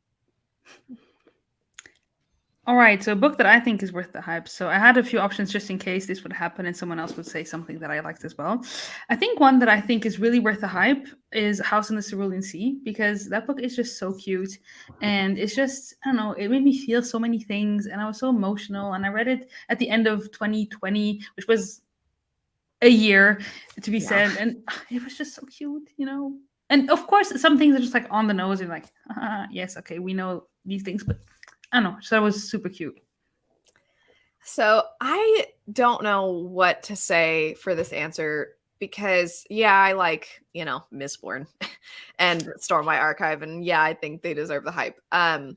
[SPEAKER 3] All right, so a book that I think is worth the hype. So I had a few options just in case this would happen and someone else would say something that I liked as well. I think one that I think is really worth the hype is House in the Cerulean Sea, because that book is just so cute. And it's just, I don't know, it made me feel so many things and I was so emotional. And I read it at the end of 2020, which was a year to be said. And it was just so cute, you know? And of course, some things are just like on the nose and like, yes, okay, we know these things, but I don't know. So that was super cute.
[SPEAKER 1] So I don't know what to say for this answer because, yeah, I like, Mistborn and Storm My Archive. And yeah, I think they deserve the hype. I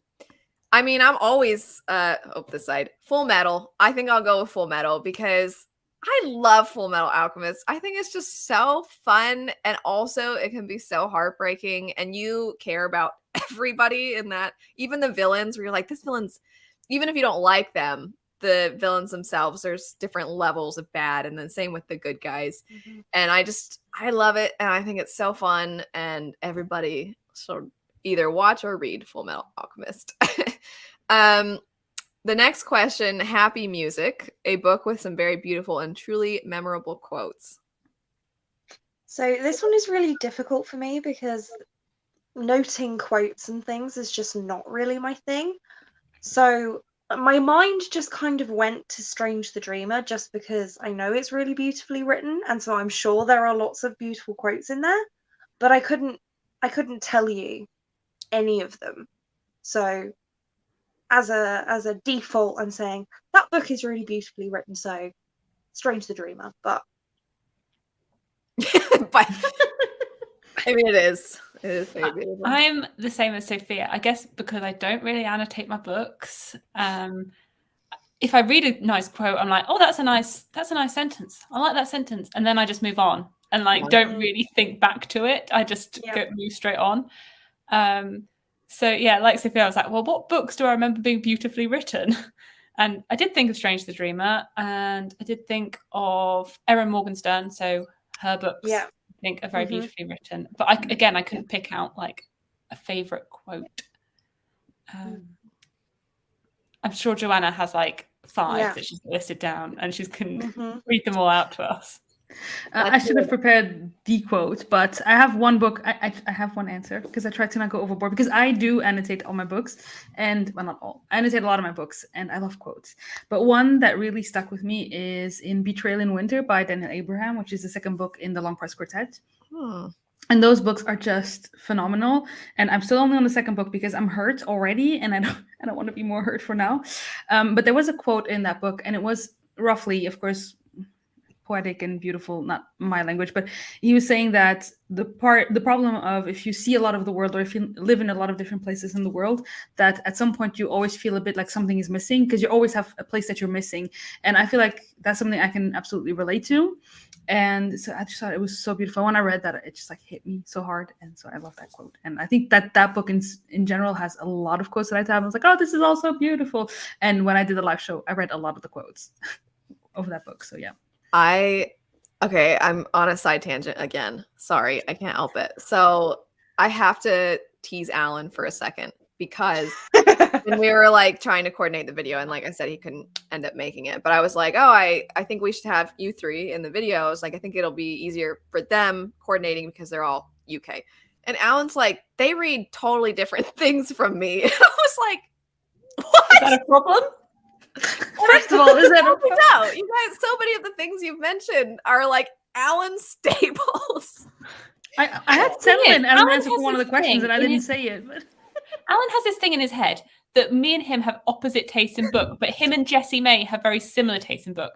[SPEAKER 1] mean, I'm always, this side, Full Metal. I think I'll go with Full Metal because I love Full Metal Alchemist. I think it's just so fun. And also it can be so heartbreaking and you care about everybody in that, even the villains where you're like, this villain's, even if you don't like them, the villains themselves, there's different levels of bad. And then same with the good guys. And I love it. And I think it's so fun. And everybody should either watch or read Full Metal Alchemist. The next question, Happy Music, a book with some very beautiful and truly memorable quotes.
[SPEAKER 2] So this one is really difficult for me because noting quotes and things is just not really my thing. So my mind just kind of went to Strange the Dreamer just because I know it's really beautifully written, and so I'm sure there are lots of beautiful quotes in there, but I couldn't tell you any of them. So as a default, I'm saying that book is really beautifully written, so Strange the Dreamer, but
[SPEAKER 1] But I mean, it is very beautiful.
[SPEAKER 4] I'm the same as Sophia, I guess, because I don't really annotate my books. If I read a nice quote, I'm like, oh, that's a nice sentence. I like that sentence, and then I just move on and don't really think back to it. I just move straight on. So yeah, like Sophia, I was like, well, what books do I remember being beautifully written? And I did think of Strange the Dreamer, and I did think of Erin Morgenstern. So her books, I think, are very beautifully written. But I couldn't pick out like a favorite quote. I'm sure Joanna has like 5 that she's listed down, and she can read them all out to us.
[SPEAKER 3] I should have prepared the quote, but I have one book. I have one answer because I tried to not go overboard because I do annotate all my books, and well, not all. I annotate a lot of my books, and I love quotes. But one that really stuck with me is in Betrayal in Winter by Daniel Abraham, which is the second book in the Long Press Quartet. And those books are just phenomenal. And I'm still only on the second book because I'm hurt already, and I don't want to be more hurt for now. But there was a quote in that book, and it was roughly, of course, poetic and beautiful, not my language, but he was saying that the problem of if you see a lot of the world, or if you live in a lot of different places in the world, that at some point you always feel a bit like something is missing, because you always have a place that you're missing. And I feel like that's something I can absolutely relate to. And so I just thought it was so beautiful. When I read that, it just like hit me so hard. And so I love that quote. And I think that book in general has a lot of quotes that I have. I was like, oh, this is all so beautiful. And when I did the live show, I read a lot of the quotes of that book. So yeah.
[SPEAKER 1] Okay, I'm on a side tangent again. Sorry, I can't help it. So I have to tease Alan for a second, because when we were like trying to coordinate the video, and like I said, he couldn't end up making it, but I was like, oh, I think we should have you three in the videos. Like, I think it'll be easier for them coordinating because they're all UK. And Alan's like, they read totally different things from me. And I was like, what?
[SPEAKER 4] Is that a problem?
[SPEAKER 3] First of all, is that
[SPEAKER 1] No, you guys, so many of the things you've mentioned are like Alan staples.
[SPEAKER 3] I had Semlin as an
[SPEAKER 4] Alan
[SPEAKER 3] answer
[SPEAKER 4] has
[SPEAKER 3] for one of the
[SPEAKER 4] this
[SPEAKER 3] questions,
[SPEAKER 4] thing
[SPEAKER 3] and I
[SPEAKER 4] in
[SPEAKER 3] didn't
[SPEAKER 4] his-
[SPEAKER 3] say it. But
[SPEAKER 4] Alan has this thing in his head that me and him have opposite tastes in book, but him and Jessie May have very similar tastes in book.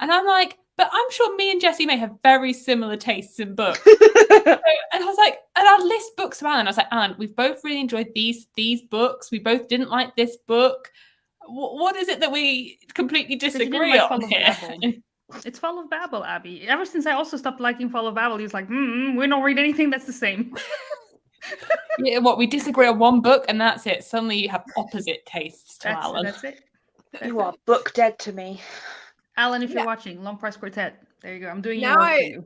[SPEAKER 4] And I'm like, but I'm sure me and Jessie May have very similar tastes in book. And I was like, and I'd list books around, and I was like, Alan, we've both really enjoyed these books. We both didn't like this book. What is it that we completely disagree
[SPEAKER 3] like
[SPEAKER 4] on
[SPEAKER 3] Fall of
[SPEAKER 4] here?
[SPEAKER 3] Babel. It's Fall of Babel, Abby. Ever since I also stopped liking Fall of Babel, he was like, we don't read anything that's the same.
[SPEAKER 4] Yeah, what, we disagree on one book and that's it. Suddenly you have opposite tastes to Alan.
[SPEAKER 3] That's it.
[SPEAKER 2] You are book dead to me.
[SPEAKER 3] Alan, if you're watching, Long Price Quartet. There you go. I'm doing your
[SPEAKER 1] Now
[SPEAKER 3] work for you.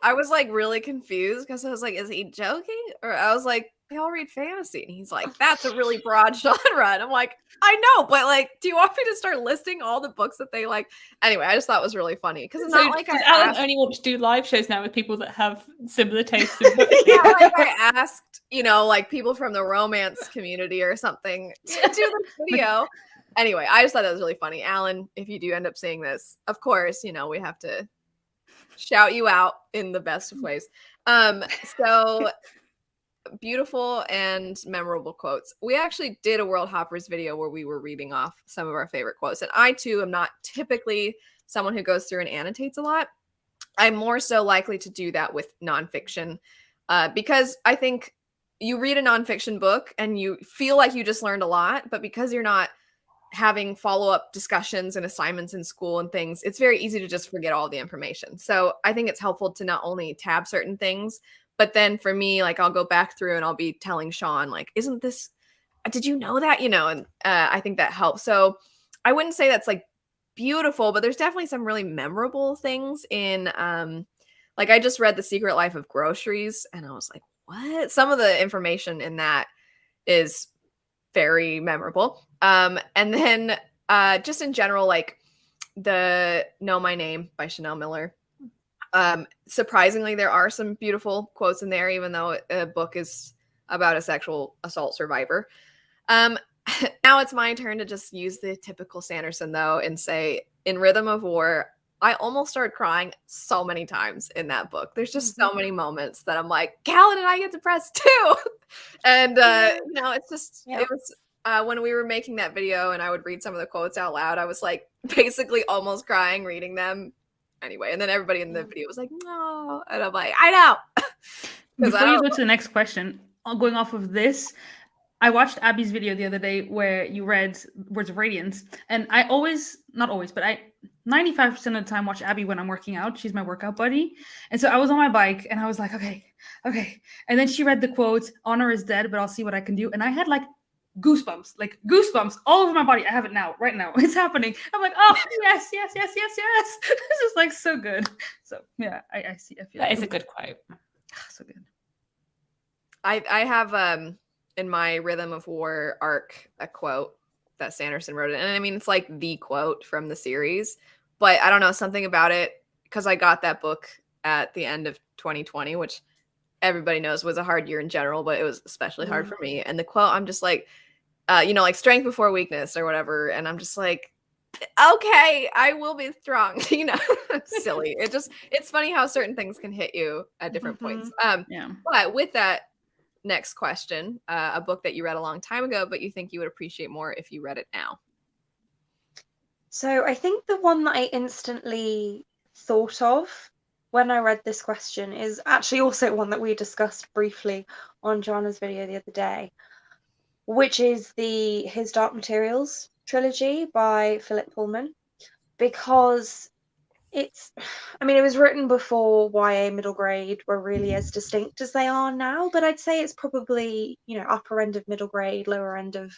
[SPEAKER 1] I was like really confused, because I was like, is he joking? Or I was like, they all read fantasy. And he's like, that's a really broad genre. And I'm like, I know, but like, do you want me to start listing all the books that they like? Anyway, I just thought it was really funny, because it's not like
[SPEAKER 4] does Alan only want to do live shows now with people that have similar tastes in books?
[SPEAKER 1] Yeah, like I asked, like people from the romance community or something to do the video. Anyway, I just thought that was really funny. Alan, if you do end up seeing this, of course, we have to shout you out in the best of ways. So beautiful and memorable quotes. We actually did a Worldhoppers video where we were reading off some of our favorite quotes. And I too am not typically someone who goes through and annotates a lot. I'm more so likely to do that with nonfiction, because I think you read a nonfiction book and you feel like you just learned a lot, but because you're not having follow-up discussions and assignments in school and things, it's very easy to just forget all the information. So I think it's helpful to not only tab certain things, but then for me, like, I'll go back through and I'll be telling Sean, like, isn't this, did you know that? And I think that helps. So I wouldn't say that's like beautiful, but there's definitely some really memorable things in, like, I just read The Secret Life of Groceries and I was like, what? Some of the information in that is very memorable. And then just in general, like the Know My Name by Chanel Miller. Surprisingly, there are some beautiful quotes in there, even though a book is about a sexual assault survivor. Now it's my turn to just use the typical Sanderson, though, and say, in Rhythm of War, I almost started crying so many times in that book. There's just so many moments that I'm like, Callan and I get depressed too. And, it's just, it was when we were making that video and I would read some of the quotes out loud, I was like basically almost crying reading them. Anyway, and then everybody in the video was like, no. And I'm like, I know.
[SPEAKER 3] Before you go to the next question, going off of this, I watched Abby's video the other day where you read Words of Radiance. And I not always, but I 95% of the time watch Abby when I'm working out. She's my workout buddy. And so I was on my bike and I was like, okay. And then she read the quote, honor is dead, but I'll see what I can do. And I had like goosebumps all over my body. I have it now, right now. It's happening. I'm like, oh, yes. This is like so good. So yeah, I see. I feel
[SPEAKER 4] that is a good quote.
[SPEAKER 3] So good.
[SPEAKER 1] I have in my Rhythm of War arc a quote that Sanderson wrote it. And I mean, it's like the quote from the series, but I don't know, something about it, because I got that book at the end of 2020, which everybody knows was a hard year in general, but it was especially hard for me. And the quote, I'm just like, like strength before weakness or whatever. And I'm just like, okay, I will be strong. Silly. It's funny how certain things can hit you at different points. But with that next question, a book that you read a long time ago, but you think you would appreciate more if you read it now.
[SPEAKER 2] So I think the one that I instantly thought of when I read this question is actually also one that we discussed briefly on Joanna's video the other day, which is His Dark Materials trilogy by Philip Pullman, because it was written before YA middle grade were really as distinct as they are now, but I'd say it's probably, upper end of middle grade, lower end of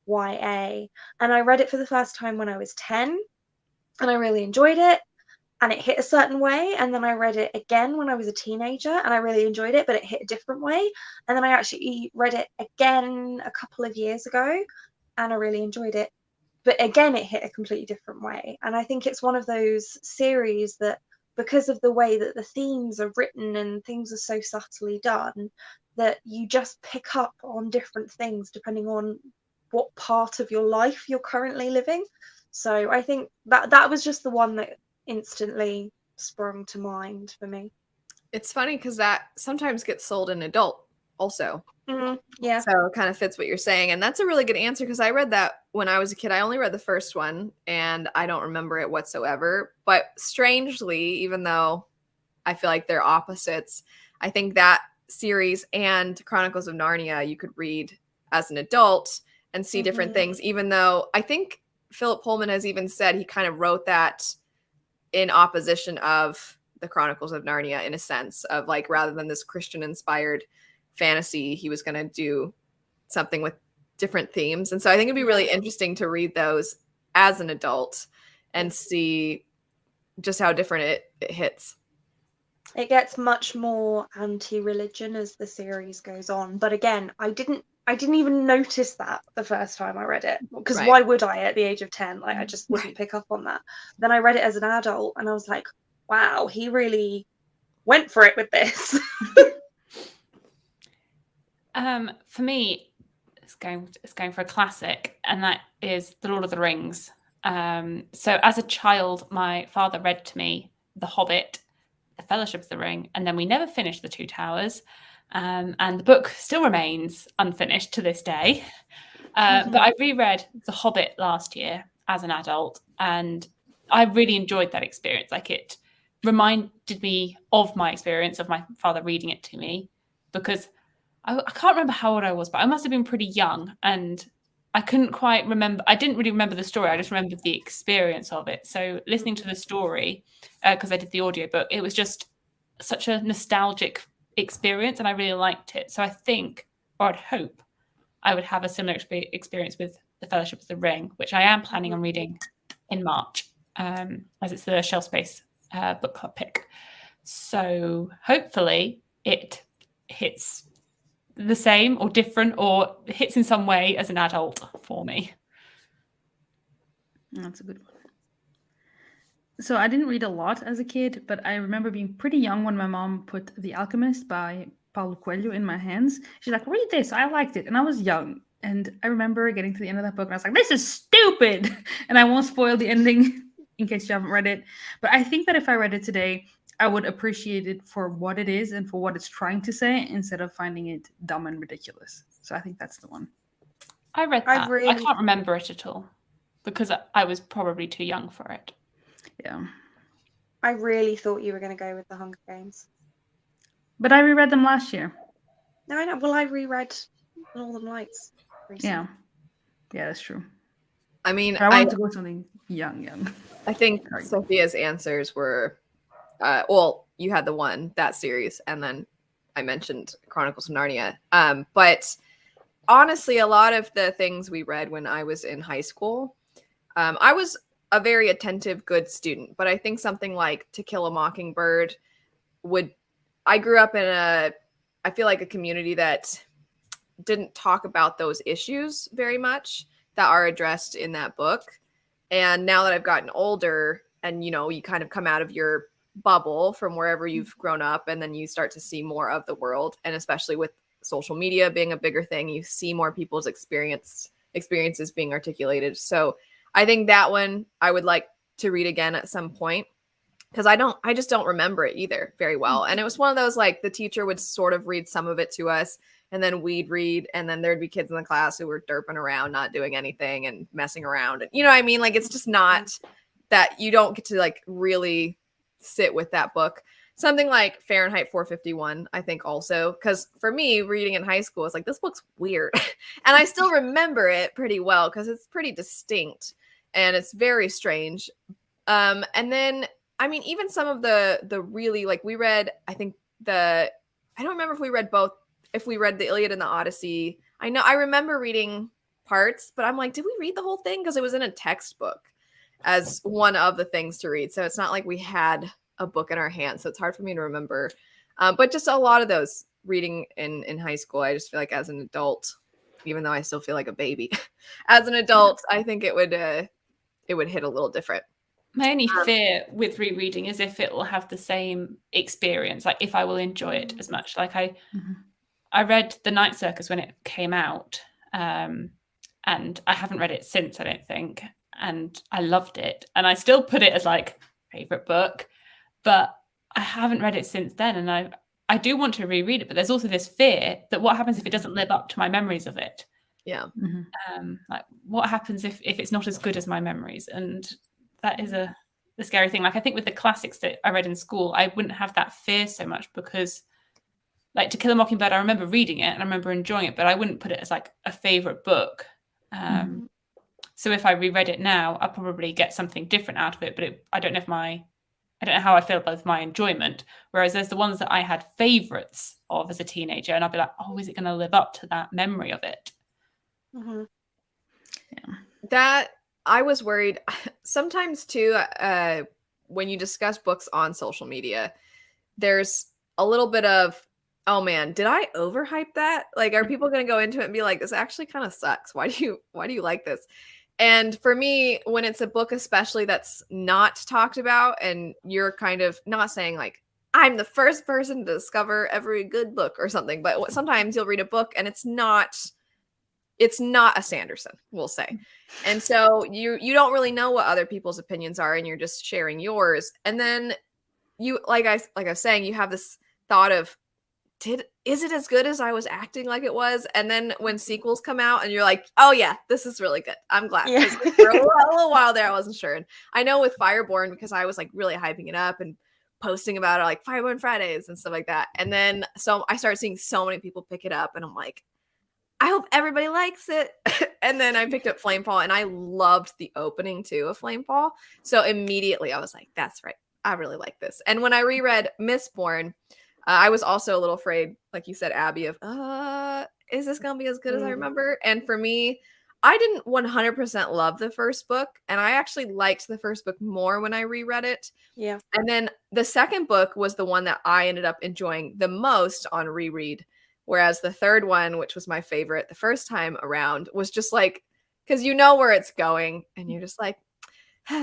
[SPEAKER 2] YA. And I read it for the first time when I was 10, and I really enjoyed it, and it hit a certain way. And then I read it again when I was a teenager, and I really enjoyed it, but it hit a different way. And then I actually read it again a couple of years ago, and I really enjoyed it, but again it hit a completely different way. And I think it's one of those series that, because of the way that the themes are written and things are so subtly done, that you just pick up on different things depending on what part of your life you're currently living. So I think that was just the one that instantly sprung to mind for me.
[SPEAKER 1] It's funny because that sometimes gets sold in adult also.
[SPEAKER 2] Yeah.
[SPEAKER 1] So it kind of fits what you're saying. And that's a really good answer, because I read that when I was a kid. I only read the first one and I don't remember it whatsoever. But strangely, even though I feel like they're opposites, I think that series and Chronicles of Narnia you could read as an adult and see different things, even though I think Philip Pullman has even said he kind of wrote that in opposition of the Chronicles of Narnia, in a sense of like, rather than this Christian inspired fantasy, he was going to do something with different themes. And so I think it'd be really interesting to read those as an adult and see just how different it hits.
[SPEAKER 2] It gets much more anti-religion as the series goes on, but again, I didn't even notice that the first time I read it, because why would I at the age of 10? Like, I just wouldn't pick up on that. Then I read it as an adult and I was like, wow, he really went for it with this.
[SPEAKER 4] For me, it's going for a classic, and that is The Lord of the Rings. So as a child, my father read to me The Hobbit, The Fellowship of the Ring, and then we never finished The Two Towers. And the book still remains unfinished to this day. But I reread The Hobbit last year as an adult, and I really enjoyed that experience. Like, it reminded me of my experience of my father reading it to me, because I can't remember how old I was, but I must have been pretty young, and I couldn't quite remember. I didn't really remember the story. I just remembered the experience of it. So listening to the story, because I did the audiobook, it was just such a nostalgic experience, and I really liked it. So I think, or I'd hope, I would have a similar experience with The Fellowship of the Ring, which I am planning on reading in March, as it's the Shelf Space book club pick. So hopefully it hits the same or different, or hits in some way as an adult for me.
[SPEAKER 3] That's a good one. So I didn't read a lot as a kid, but I remember being pretty young when my mom put The Alchemist by Paulo Coelho in my hands. She's like, read this. I liked it. And I was young. And I remember getting to the end of that book and I was like, this is stupid. And I won't spoil the ending in case you haven't read it. But I think that if I read it today, I would appreciate it for what it is and for what it's trying to say, instead of finding it dumb and ridiculous. So I think that's the one.
[SPEAKER 4] I read that. I can't remember it at all because I was probably too young for it.
[SPEAKER 3] Yeah.
[SPEAKER 2] I really thought you were going to go with The Hunger Games.
[SPEAKER 3] But I reread them last year.
[SPEAKER 2] No, I know. Well, I reread Northern Lights recently.
[SPEAKER 3] Yeah. Yeah, that's true.
[SPEAKER 1] I mean,
[SPEAKER 3] but I wanted to go something young.
[SPEAKER 1] I think Sophia's answers were, well, you had the one, that series, and then I mentioned Chronicles of Narnia. But honestly, a lot of the things we read when I was in high school, I was a very attentive, good student. But I think something like To Kill a Mockingbird I grew up in I feel like a community that didn't talk about those issues very much that are addressed in that book. And now that I've gotten older and, you kind of come out of your bubble from wherever you've grown up, and then you start to see more of the world. And especially with social media being a bigger thing, you see more people's experiences being articulated. So I think that one I would like to read again at some point, because I just don't remember it either very well. And it was one of those, like, the teacher would sort of read some of it to us, and then we'd read, and then there'd be kids in the class who were derping around, not doing anything and messing around. And you know what I mean? Like, it's just not that you don't get to, like, really sit with that book. Something like Fahrenheit 451, I think also, because for me, reading in high school, I was like, this book's weird. And I still remember it pretty well because it's pretty distinct and it's very strange. And then, I mean, even some of the really, like, we read, I think I don't remember if we read both, if we read the Iliad and the Odyssey. I remember reading parts, but I'm like, did we read the whole thing? Because it was in a textbook as one of the things to read. So it's not like we had a book in our hands, so it's hard for me to remember. But just a lot of those reading in high school, I just feel like as an adult, even though I still feel like a baby, as an adult, I think it would hit a little different.
[SPEAKER 4] My only fear with rereading is if it will have the same experience, like if I will enjoy it as much. Like I read The Night Circus when it came out, and I haven't read it since, I don't think, and I loved it, and I still put it as like favorite book. But I haven't read it since then, and I do want to reread it, but there's also this fear that what happens if it doesn't live up to my memories of it?
[SPEAKER 1] Yeah.
[SPEAKER 4] Like what happens if it's not as good as my memories? And that is the scary thing. Like I think with the classics that I read in school, I wouldn't have that fear so much because like To Kill a Mockingbird, I remember reading it and I remember enjoying it, but I wouldn't put it as like a favorite book. So if I reread it now, I'll probably get something different out of it, but I don't know how I feel about my enjoyment. Whereas there's the ones that I had favorites of as a teenager, and I'd be like, oh, is it going to live up to that memory of it?
[SPEAKER 1] Yeah. That I was worried sometimes too. When you discuss books on social media, there's a little bit of, oh man, did I overhype that? Like, are people going to go into it and be like, this actually kind of sucks? Why do you like this? And for me, when it's a book, especially that's not talked about, and you're kind of not saying like, I'm the first person to discover every good book or something, but sometimes you'll read a book and it's not a Sanderson, we'll say. And so you don't really know what other people's opinions are, and you're just sharing yours. And then you, like I was saying, you have this thought of, is it as good as I was acting like it was? And then when sequels come out and you're like, oh yeah, this is really good. I'm glad.
[SPEAKER 2] Yeah.
[SPEAKER 1] For a little while there, I wasn't sure. And I know with Fireborn, because I was like really hyping it up and posting about it, like Fireborn Fridays and stuff like that. And then so I started seeing so many people pick it up, and I'm like, I hope everybody likes it. And then I picked up Flamefall, and I loved the opening too of Flamefall. So immediately I was like, that's right, I really like this. And when I reread Mistborn, I was also a little afraid, like you said, Abby, of, is this going to be as good as I remember? And for me, I didn't 100% love the first book, and I actually liked the first book more when I reread it.
[SPEAKER 2] Yeah.
[SPEAKER 1] And then the second book was the one that I ended up enjoying the most on reread, whereas the third one, which was my favorite the first time around, was just like, because you know where it's going, and you're just like,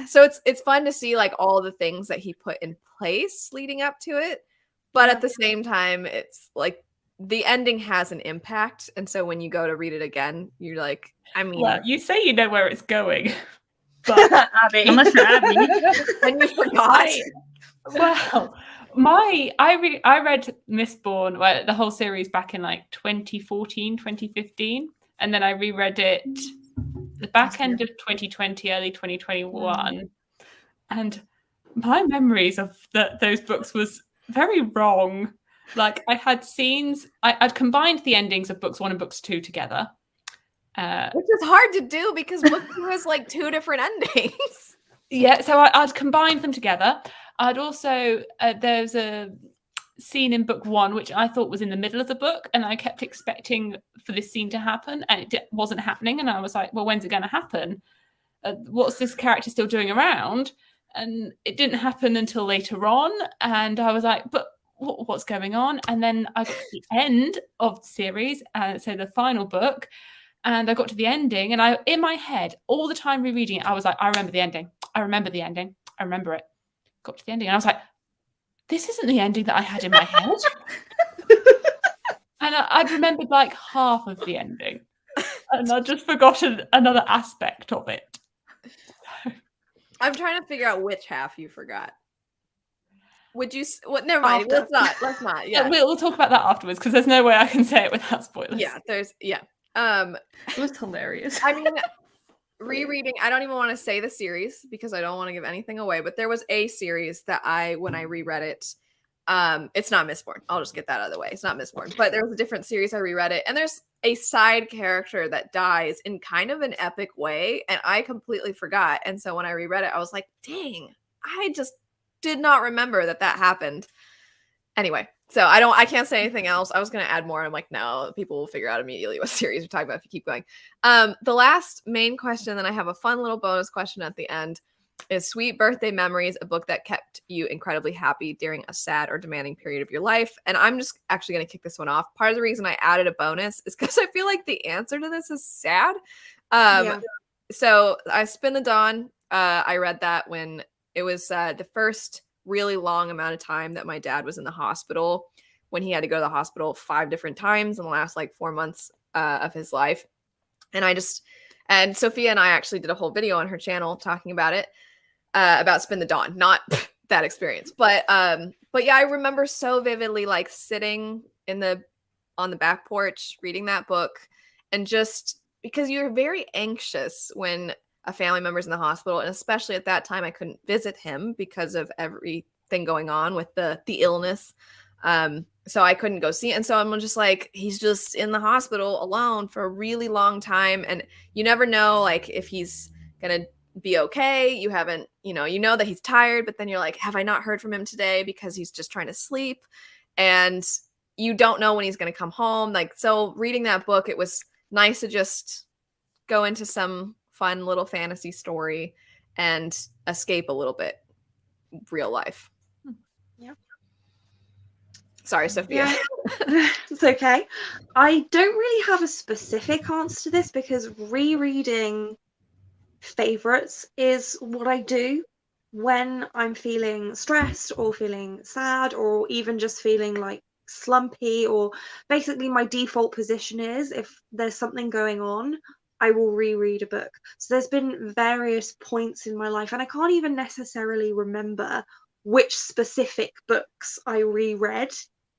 [SPEAKER 1] so it's fun to see like all the things that he put in place leading up to it. But at the same time, it's like the ending has an impact. And so when you go to read it again, you're like, I mean,
[SPEAKER 4] well, you say you know where it's going, but
[SPEAKER 2] Abby.
[SPEAKER 3] Unless you're Abby.
[SPEAKER 1] and you forgot.
[SPEAKER 4] Well, I read Mistborn, well, the whole series back in like 2014, 2015. And then I reread it the back end of 2020, early 2021. And my memories of those books was very wrong. Like I had scenes, I'd combined the endings of books 1 and books 2 together.
[SPEAKER 1] Which is hard to do because book 2 has like 2 different endings.
[SPEAKER 4] Yeah, so I'd combined them together. I'd also, there's a scene in book 1 which I thought was in the middle of the book, and I kept expecting for this scene to happen, and it wasn't happening. And I was like, well, when's it going to happen? What's this character still doing around? And it didn't happen until later on. And I was like, but what's going on? And then I got to the end of the series, so the final book, and I got to the ending, and in my head, all the time rereading it, I was like, I remember the ending. I remember the ending. I remember it. Got to the ending, and I was like, this isn't the ending that I had in my head. And I'd remembered like half of the ending, and I'd just forgotten another aspect of it.
[SPEAKER 1] I'm trying to figure out which half you forgot. Would you? What? Never mind. Let's not. Yeah,
[SPEAKER 4] we'll talk about that afterwards because there's no way I can say it without spoilers.
[SPEAKER 1] Yeah, It
[SPEAKER 3] was hilarious.
[SPEAKER 1] I mean, rereading, I don't even want to say the series because I don't want to give anything away, but there was a series that when I reread it, it's not Mistborn. I'll just get that out of the way. It's not Mistborn, but there was a different series I reread it, and there's a side character that dies in kind of an epic way, and I completely forgot. And so when I reread it, I was like, dang, I just did not remember that happened. Anyway, so I can't say anything else. I was going to add more. I'm like, no, people will figure out immediately what series we're talking about if you keep going. The last main question, then I have a fun little bonus question at the end, is Sweet Birthday Memories, a book that kept you incredibly happy during a sad or demanding period of your life? And I'm just actually going to kick this one off. Part of the reason I added a bonus is because I feel like the answer to this is sad. So I Spin the Dawn. I read that when it was the first really long amount of time that my dad was in the hospital, when he had to go to the hospital 5 different times in the last like 4 months of his life. And Sophia and I actually did a whole video on her channel talking about it, about Spin the Dawn, not that experience. But yeah, I remember so vividly like sitting on the back porch reading that book, and just because you're very anxious when a family member's in the hospital, and especially at that time I couldn't visit him because of everything going on with the illness. So I couldn't go see it. And so I'm just like, he's just in the hospital alone for a really long time, and you never know like if he's gonna be okay. You haven't, you know that he's tired, but then you're like, have I not heard from him today because he's just trying to sleep? And you don't know when he's gonna come home. Like, so reading that book, it was nice to just go into some fun little fantasy story and escape a little bit real life.
[SPEAKER 2] Yeah.
[SPEAKER 1] Sorry, Sophia.
[SPEAKER 2] Yeah. It's okay. I don't really have a specific answer to this because rereading favorites is what I do when I'm feeling stressed or feeling sad or even just feeling like slumpy, or basically my default position is if there's something going on, I will reread a book. So there's been various points in my life, and I can't even necessarily remember which specific books I reread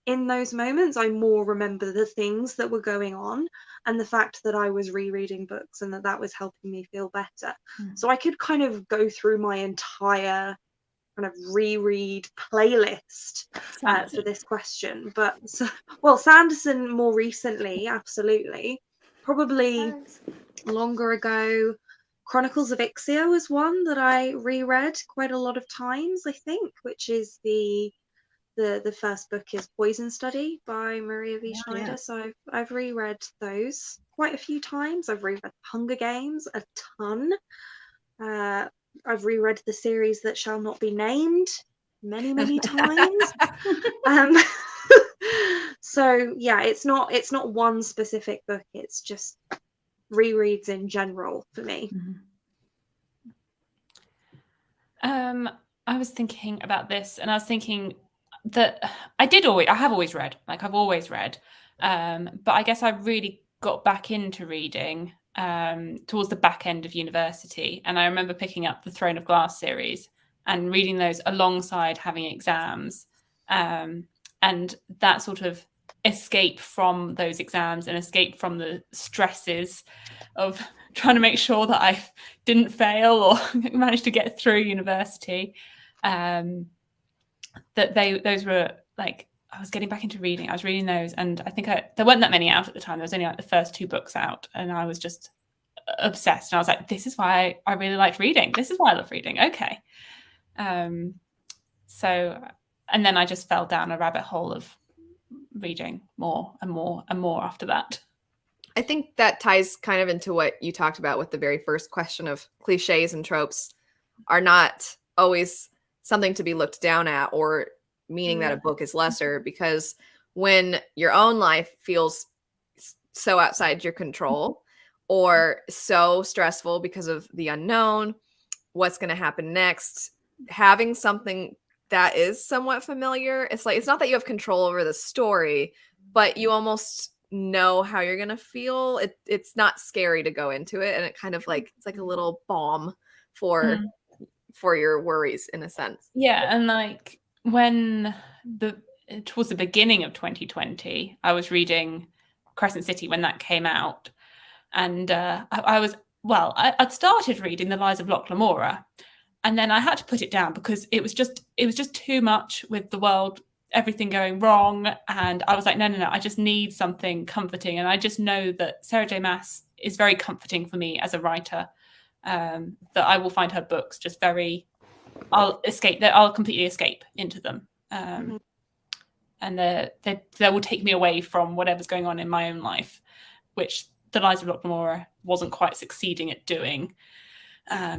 [SPEAKER 2] in those moments. I more remember the things that were going on and the fact that I was rereading books and that was helping me feel better. So I could kind of go through my entire kind of reread playlist for this question. But Sanderson more recently, absolutely. Probably longer ago, Chronicles of Ixia was one that I reread quite a lot of times, I think, which is the first book is Poison Study by Maria V. Schneider. So I've reread those quite a few times. I've reread Hunger Games a ton. I've reread the series that shall not be named many times. So yeah, it's not one specific book, it's just rereads in general for me.
[SPEAKER 4] I was thinking about this, and I was thinking that I have always read, like I've always read, but I guess I really got back into reading towards the back end of university, and I remember picking up the Throne of Glass series and reading those alongside having exams, and that sort of escape from those exams and escape from the stresses of trying to make sure that I didn't fail or managed to get through university. Those were like, I was getting back into reading. I was reading those, and I think there weren't that many out at the time. There was only like the first 2 books out, and I was just obsessed. And I was like, this is why I really liked reading. This is why I love reading. Okay. So, and then I just fell down a rabbit hole of reading more and more and more after that.
[SPEAKER 1] I think that ties kind of into what you talked about with the very first question of cliches and tropes are not always something to be looked down at or meaning that a book is lesser, because when your own life feels so outside your control or so stressful because of the unknown, what's going to happen next, having something that is somewhat familiar, it's like, it's not that you have control over the story, but you almost know how you're going to feel. It's not scary to go into it, and it kind of like, it's like a little balm for your worries in a sense.
[SPEAKER 4] Yeah. And like when towards the beginning of 2020, I was reading Crescent City when that came out, and I was I'd started reading The Lies of Locke Lamora, and then I had to put it down because it was just too much with the world, everything going wrong. And I was like, no, I just need something comforting. And I just know that Sarah J. Maas is very comforting for me as a writer, that I will find her books just very, I'll completely escape into them. And they will take me away from whatever's going on in my own life, which The Lies of Locke Lamora wasn't quite succeeding at doing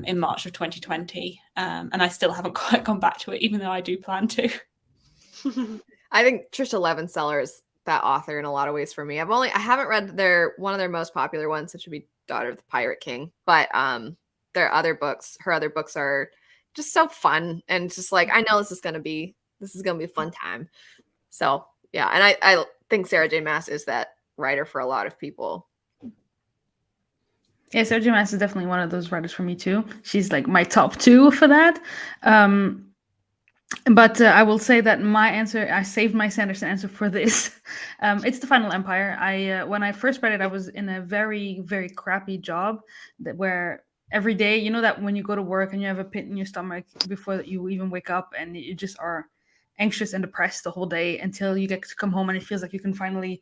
[SPEAKER 4] in March of 2020. And I still haven't quite gone back to it, even though I do plan to.
[SPEAKER 1] I think Trisha Levenseller is that author in a lot of ways for me. I haven't read one of their most popular ones, which would be Daughter of the Pirate King. But her other books are just so fun, and just like, I know this is gonna be a fun time. So yeah, and I think Sarah J. Maas is that writer for a lot of people.
[SPEAKER 3] Yeah, Sarah J. Maas is definitely one of those writers for me too. She's like my top 2 for that. But I will say that my answer, I saved my Sanderson answer for this. It's The Final Empire. When I first read it, I was in a very, very crappy job where every day, you know, that when you go to work and you have a pit in your stomach before you even wake up, and you just are anxious and depressed the whole day until you get to come home and it feels like you can finally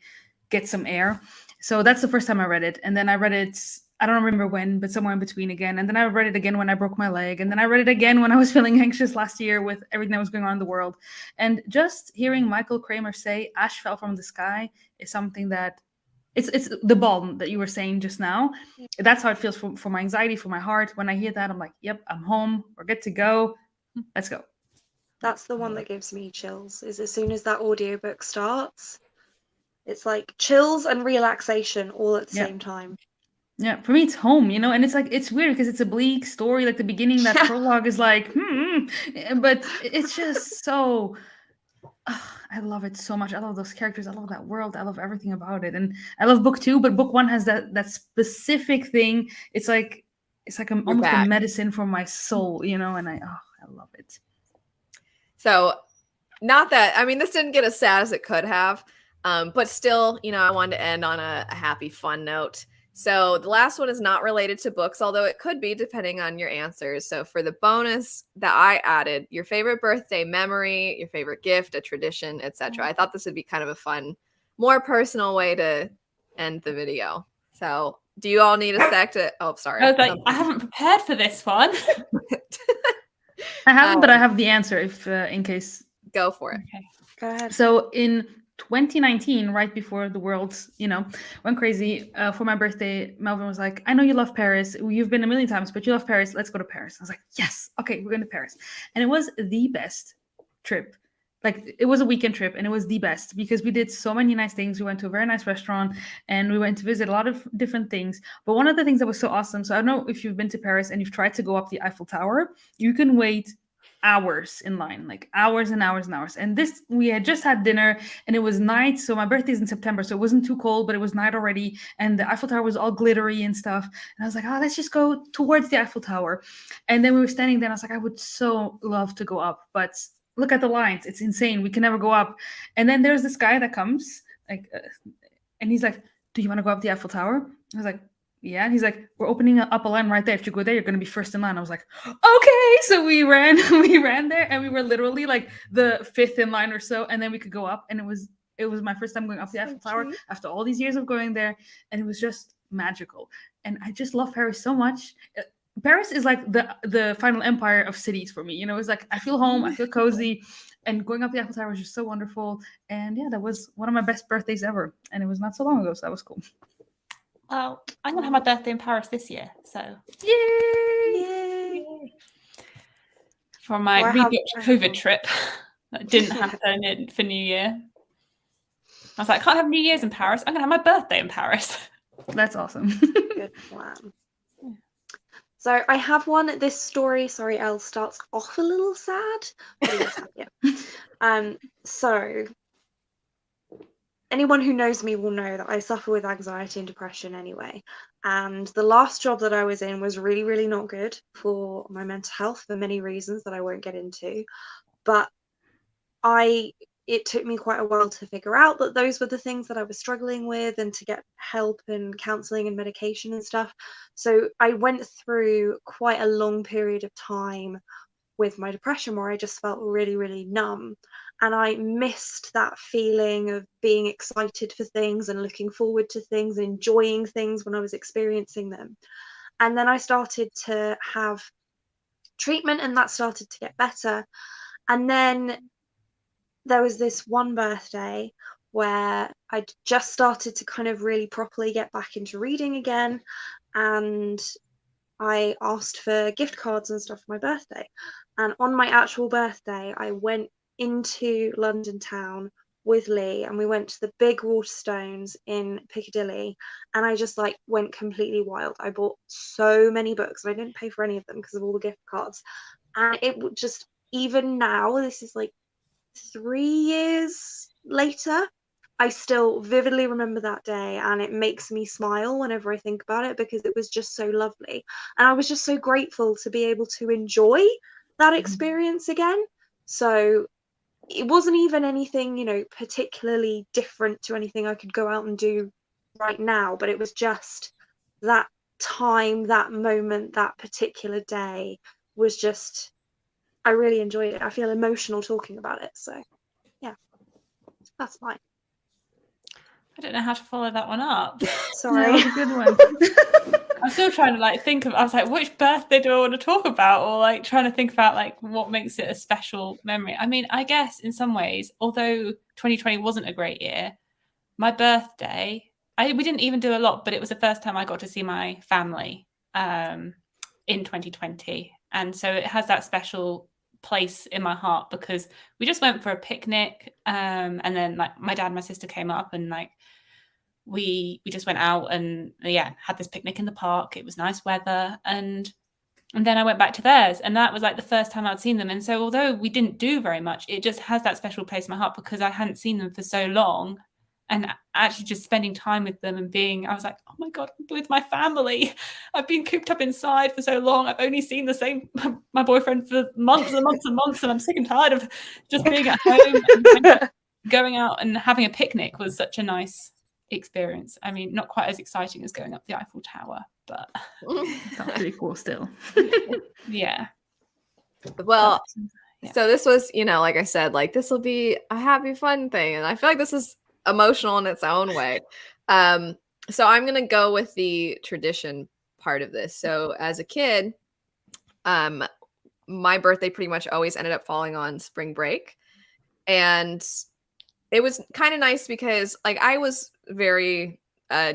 [SPEAKER 3] get some air. So that's the first time I read it. And then I read it, I don't remember when, but somewhere in between again. And then I read it again when I broke my leg. And then I read it again when I was feeling anxious last year with everything that was going on in the world. And just hearing Michael Kramer say Ash fell from the sky is something that it's the balm that you were saying just now. That's how it feels for my anxiety, for my heart. When I hear that, I'm like, yep, I'm home. We're good to go. Let's go.
[SPEAKER 2] That's the one that gives me chills, is as soon as that audiobook starts, it's like chills and relaxation all at the same time.
[SPEAKER 3] Yeah, for me it's home, you know, and it's like, it's weird because it's a bleak story. Like the beginning, that prologue is like, but it's just so, I love it so much. I love those characters. I love that world. I love everything about it. And I love book 2, but book 1 has that specific thing. It's like almost a medicine for my soul, you know, and I love it.
[SPEAKER 1] So not that, I mean, this didn't get as sad as it could have, but still, you know, I wanted to end on a happy, fun note. So the last one is not related to books, although it could be depending on your answers. So for the bonus that I added, your favorite birthday memory, your favorite gift, a tradition, etc. I thought this would be kind of a fun, more personal way to end the video. So do you all need a sec to, oh, sorry.
[SPEAKER 4] I was like, I haven't prepared for this one.
[SPEAKER 3] I haven't, but I have the answer if in case.
[SPEAKER 1] Go for it.
[SPEAKER 4] Okay.
[SPEAKER 2] Go ahead.
[SPEAKER 3] So in 2019, right before the world, you know, went crazy, for my birthday, Melvin was like, I know you love Paris. You've been a million times, but you love Paris. Let's go to Paris. I was like, yes. Okay, we're going to Paris. And it was the best trip. Like, it was a weekend trip, and it was the best because we did so many nice things. We went to a very nice restaurant, and we went to visit a lot of different things. But one of the things that was so awesome, so I don't know if you've been to Paris and you've tried to go up the Eiffel Tower, you can wait hours in line, like hours and hours and hours. And this, we had just had dinner, and it was night. So my birthday's in September, so it wasn't too cold, but it was night already. And the Eiffel Tower was all glittery and stuff. And I was like, let's just go towards the Eiffel Tower. And then we were standing there, and I was like, I would so love to go up, but look at the lines. It's insane. We can never go up. And then there's this guy that comes, like, and he's like, do you want to go up the Eiffel Tower? I was like, yeah. And he's like, we're opening up a line right there. If you go there, you're going to be first in line. I was like, okay. So we ran there, and we were literally like the 5th in line or so. And then we could go up. And it was my first time going up the Eiffel Tower after all these years of going there. And it was just magical. And I just love Paris so much. Paris is like the final empire of cities for me. You know, it's like, I feel home, I feel cozy, and going up the Eiffel Tower was just so wonderful. And yeah, that was one of my best birthdays ever. And it was not so long ago, so that was cool.
[SPEAKER 4] Well, I'm going to have my birthday in Paris this year, so.
[SPEAKER 3] Yay!
[SPEAKER 4] For my rebooked COVID trip that didn't happen for New Year. I was like, I can't have New Year's in Paris. I'm going to have my birthday in Paris.
[SPEAKER 3] That's awesome.
[SPEAKER 2] Good plan. So I have one. This story, sorry, Elle, starts off a little sad. So anyone who knows me will know that I suffer with anxiety and depression anyway. And the last job that I was in was really, really not good for my mental health for many reasons that I won't get into. But it it took me quite a while to figure out that those were the things that I was struggling with, and to get help and counseling and medication and stuff. So I went through quite a long period of time with my depression where I just felt really, really numb. And I missed that feeling of being excited for things and looking forward to things, enjoying things when I was experiencing them. And then I started to have treatment, and that started to get better. And then there was this one birthday where I just started to kind of really properly get back into reading again, and I asked for gift cards and stuff for my birthday. And on my actual birthday, I went into London town with Lee, and we went to the big Waterstones in Piccadilly, and I just like went completely wild. I bought so many books, and I didn't pay for any of them because of all the gift cards. And it would just, even now, this is like 3 years later, I still vividly remember that day, and it makes me smile whenever I think about it, because it was just so lovely. And I was just so grateful to be able to enjoy that experience again. So it wasn't even anything, you know, particularly different to anything I could go out and do right now, but it was just that time, that moment, that particular day was just, I really enjoyed it. I feel emotional talking about it. So yeah, that's mine.
[SPEAKER 4] I don't know how to follow that one up.
[SPEAKER 2] Sorry.
[SPEAKER 3] That was a good one.
[SPEAKER 4] I'm still trying to like think of, I was like, which birthday do I want to talk about? Or like trying to think about like what makes it a special memory. I mean, I guess in some ways, although 2020 wasn't a great year, my birthday, we didn't even do a lot, but it was the first time I got to see my family in 2020. And so it has that special place in my heart, because we just went for a picnic, and then like my dad and my sister came up, and like we just went out and had this picnic in the park. It was nice weather, and then I went back to theirs, and that was like the first time I'd seen them. And so although we didn't do very much, it just has that special place in my heart, because I hadn't seen them for so long. And actually just spending time with them and I was like, oh my God, I'm with my family. I've been cooped up inside for so long. I've only seen my boyfriend for months and months and months, and I'm sick and tired of just being at home. And going out and having a picnic was such a nice experience. I mean, not quite as exciting as going up the Eiffel Tower, but
[SPEAKER 3] That's pretty cool still.
[SPEAKER 4] yeah.
[SPEAKER 1] Well, so this was, you know, like I said, like this will be a happy, fun thing. And I feel like this is emotional in its own way. So I'm going to go with the tradition part of this. So as a kid, my birthday pretty much always ended up falling on spring break. And it was kind of nice because like I was very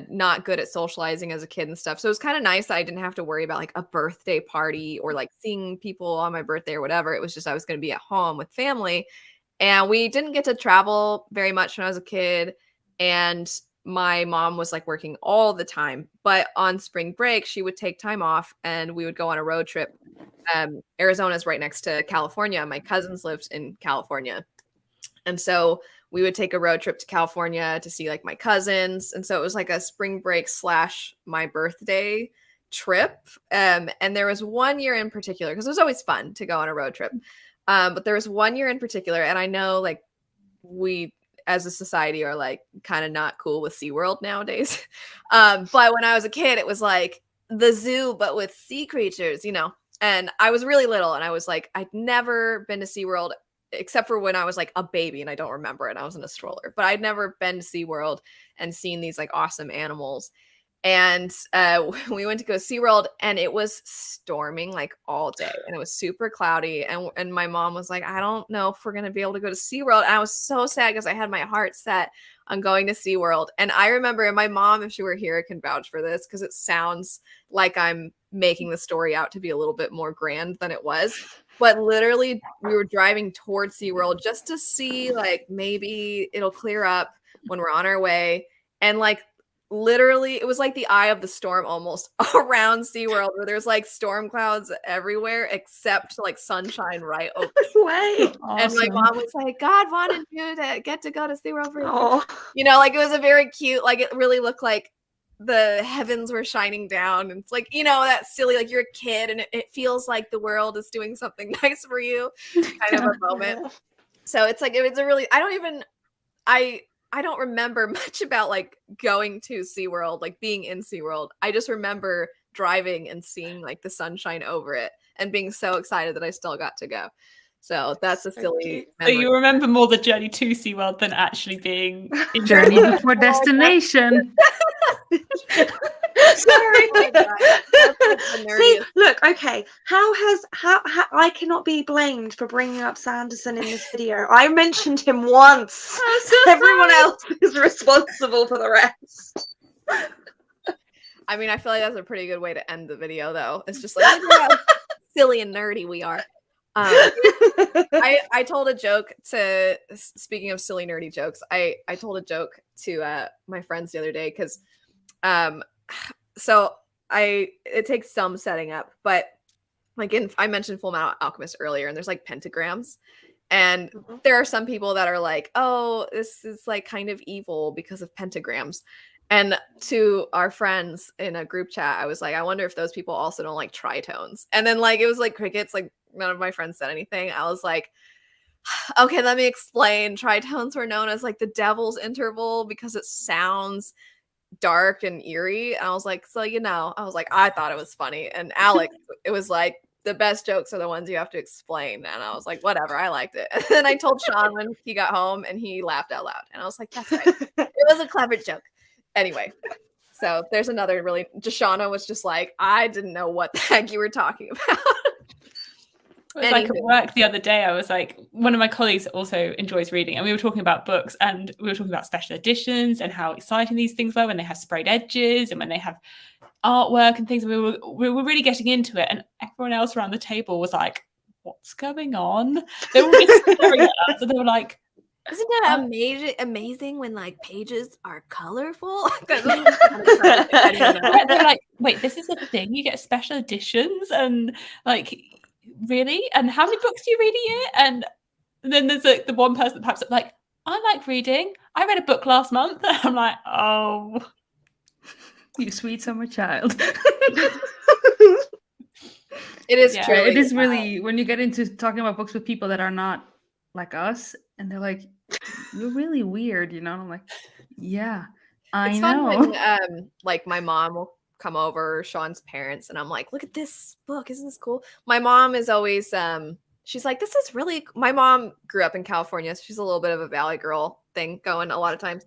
[SPEAKER 1] not good at socializing as a kid and stuff. So it was kind of nice that I didn't have to worry about like a birthday party or like seeing people on my birthday or whatever. It was just I was going to be at home with family. And we didn't get to travel very much when I was a kid. And my mom was like working all the time. But on spring break, she would take time off and we would go on a road trip. Arizona's right next to California. My cousins lived in California. And so we would take a road trip to California to see like my cousins. And so it was like a spring break / my birthday trip. And there was one year in particular, because it was always fun to go on a road trip. But there was one year in particular, and I know like we as a society are like kind of not cool with SeaWorld nowadays. But when I was a kid, it was like the zoo, but with sea creatures, you know, and I was really little and I was like, I'd never been to SeaWorld except for when I was like a baby and I don't remember it. I was in a stroller, but I'd never been to SeaWorld and seen these like awesome animals. And we went to go SeaWorld and it was storming like all day and it was super cloudy. And my mom was like, I don't know if we're going to be able to go to SeaWorld. And I was so sad because I had my heart set on going to SeaWorld. And I remember, and my mom, if she were here, can vouch for this because it sounds like I'm making the story out to be a little bit more grand than it was. But literally we were driving towards SeaWorld just to see like maybe it'll clear up when we're on our way. And like literally it was like the eye of the storm almost around SeaWorld where there's like storm clouds everywhere except like sunshine right over
[SPEAKER 2] the way.
[SPEAKER 3] Awesome.
[SPEAKER 1] And my mom was like, God wanted you to get to go to SeaWorld for you know, like it was a very cute, like it really looked like the heavens were shining down. And it's like, you know, that silly, like you're a kid and it feels like the world is doing something nice for you kind of a moment. So it's like, it's a really, I don't remember much about like going to SeaWorld, like being in SeaWorld. I just remember driving and seeing like the sunshine over it and being so excited that I still got to go. So that's a
[SPEAKER 2] So
[SPEAKER 1] silly
[SPEAKER 2] cute.
[SPEAKER 4] So
[SPEAKER 1] memory.
[SPEAKER 4] you remember more the journey to SeaWorld than actually being in
[SPEAKER 3] Journey before destination.
[SPEAKER 2] Sorry.
[SPEAKER 1] Oh my God. That's like the
[SPEAKER 2] See,
[SPEAKER 1] nerdiest.
[SPEAKER 2] look, okay. How I cannot be blamed for bringing up Sanderson in this video. I mentioned him once.
[SPEAKER 3] I'm so
[SPEAKER 2] Everyone
[SPEAKER 3] sorry.
[SPEAKER 2] else is responsible for the rest.
[SPEAKER 1] I mean, I feel like that's a pretty good way to end the video, though. It's just like, look at how silly and nerdy we are. I told a joke to, speaking of silly nerdy jokes, I told a joke to my friends the other day because so it takes some setting up, but like I mentioned Full Metal Alchemist earlier, and there's like pentagrams, and there are some people that are like, oh, this is like kind of evil because of pentagrams. And to our friends in a group chat, I was like, I wonder if those people also don't like tritones. And then like it was like crickets, like none of my friends said anything. I was like, okay, let me explain. Tritones were known as like the devil's interval because it sounds dark and eerie. And I was like, so I was like, I thought it was funny. And Alex, it was like, the best jokes are the ones you have to explain. And I was like, whatever, I liked it. And then I told Sean when he got home and he laughed out loud. And I was like, that's right. It was a clever joke. Anyway, so there's another really, Deshauna was just like, I didn't know what the heck you were talking about.
[SPEAKER 4] It was like at work the other day, I was like, one of my colleagues also enjoys reading, and we were talking about books, and we were talking about special editions and how exciting these things were when they have sprayed edges and when they have artwork and things. And we were really getting into it, and everyone else around the table was like, what's going on? They were just staring at us, and they were like,
[SPEAKER 1] isn't that amazing when like pages are colorful?
[SPEAKER 4] They're like, wait, this is a thing? You get special editions and like, really? And how many books do you read a year? And then there's like the one person that pops up like, I like reading. I read a book last month. I'm like, oh,
[SPEAKER 3] you sweet summer child.
[SPEAKER 1] It is
[SPEAKER 3] Yeah,
[SPEAKER 1] true.
[SPEAKER 3] it is really, when you get into talking about books with people that are not like us, and they're like, you're really weird, And I'm like, yeah, I know.
[SPEAKER 1] Fun when like my mom will come over, Sean's parents, and I'm like, look at this book, isn't this cool? My mom is always she's like, this is really, my mom grew up in California, so she's a little bit of a Valley girl thing going a lot of times.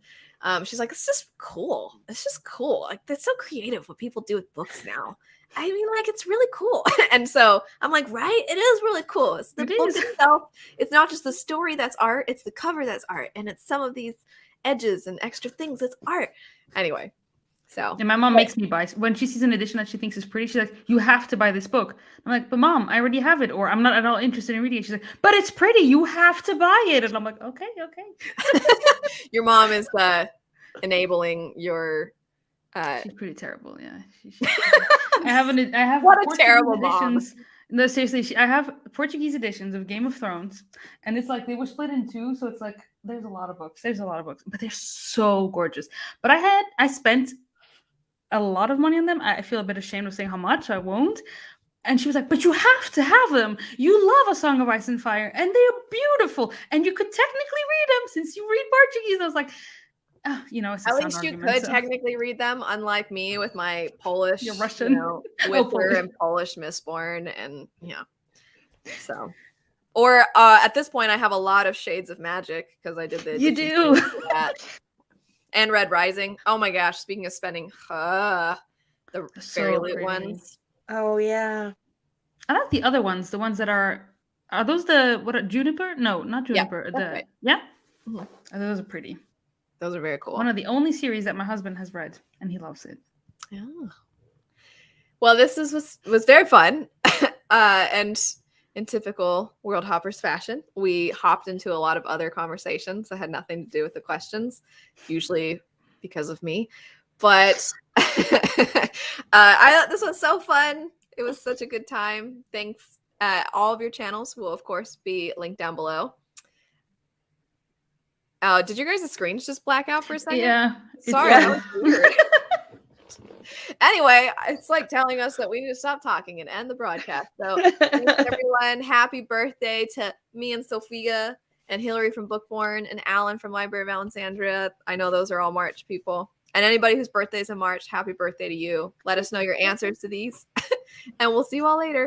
[SPEAKER 1] She's like, it's just cool. It's just cool. Like, that's so creative what people do with books now. I mean, like, it's really cool. And so I'm like, right? It is really cool. It's the book itself. It's not just the story that's art. It's the cover that's art. And it's some of these edges and extra things that's art. Anyway, so.
[SPEAKER 3] And my mom makes me buy, when she sees an edition that she thinks is pretty, she's like, you have to buy this book. I'm like, but Mom, I already have it. Or I'm not at all interested in reading it. She's like, but it's pretty. You have to buy it. And I'm like, okay.
[SPEAKER 1] Your mom is enabling your...
[SPEAKER 3] she's pretty terrible, yeah. I have
[SPEAKER 1] what a
[SPEAKER 3] Portuguese
[SPEAKER 1] terrible
[SPEAKER 3] editions.
[SPEAKER 1] mom.
[SPEAKER 3] No, seriously, I have Portuguese editions of Game of Thrones, and it's like they were split in two, so it's like there's a lot of books, but they're so gorgeous. But I spent a lot of money on them. I feel a bit ashamed of saying how much, so I won't. And she was like, but you have to have them. You love A Song of Ice and Fire, and they're beautiful, and you could technically read them since you read Portuguese. I was like, it's
[SPEAKER 1] at least you could technically read them, unlike me with my Polish,
[SPEAKER 3] you're Russian,
[SPEAKER 1] Wither and Polish Mistborn, and so. Or at this point, I have a lot of Shades of Magic because I did the.
[SPEAKER 3] You do.
[SPEAKER 1] And Red Rising. Oh my gosh! Speaking of spending, the Fairy Loot ones.
[SPEAKER 2] Oh yeah.
[SPEAKER 3] I like the other ones. The ones that are those the Juniper? No, not Juniper.
[SPEAKER 1] Yeah,
[SPEAKER 3] Mm-hmm. Those are pretty.
[SPEAKER 1] Those are very cool.
[SPEAKER 3] One of the only series that my husband has read, and he loves it.
[SPEAKER 1] Yeah. Well, this was very fun, and in typical Worldhoppers fashion, we hopped into a lot of other conversations that had nothing to do with the questions, usually because of me. But I thought this was so fun. It was such a good time. Thanks. All of your channels will, of course, be linked down below. Did your guys' screens just black out for a second?
[SPEAKER 3] Yeah.
[SPEAKER 1] Sorry. That was weird. Anyway, it's like telling us that we need to stop talking and end the broadcast. So thanks everyone. Happy birthday to me and Sophia. and Hillary from Bookborn, and Alan from Library of Alexandria. I know those are all March people. And anybody whose birthday is in March, happy birthday to you. Let us know your answers to these. And we'll see you all later.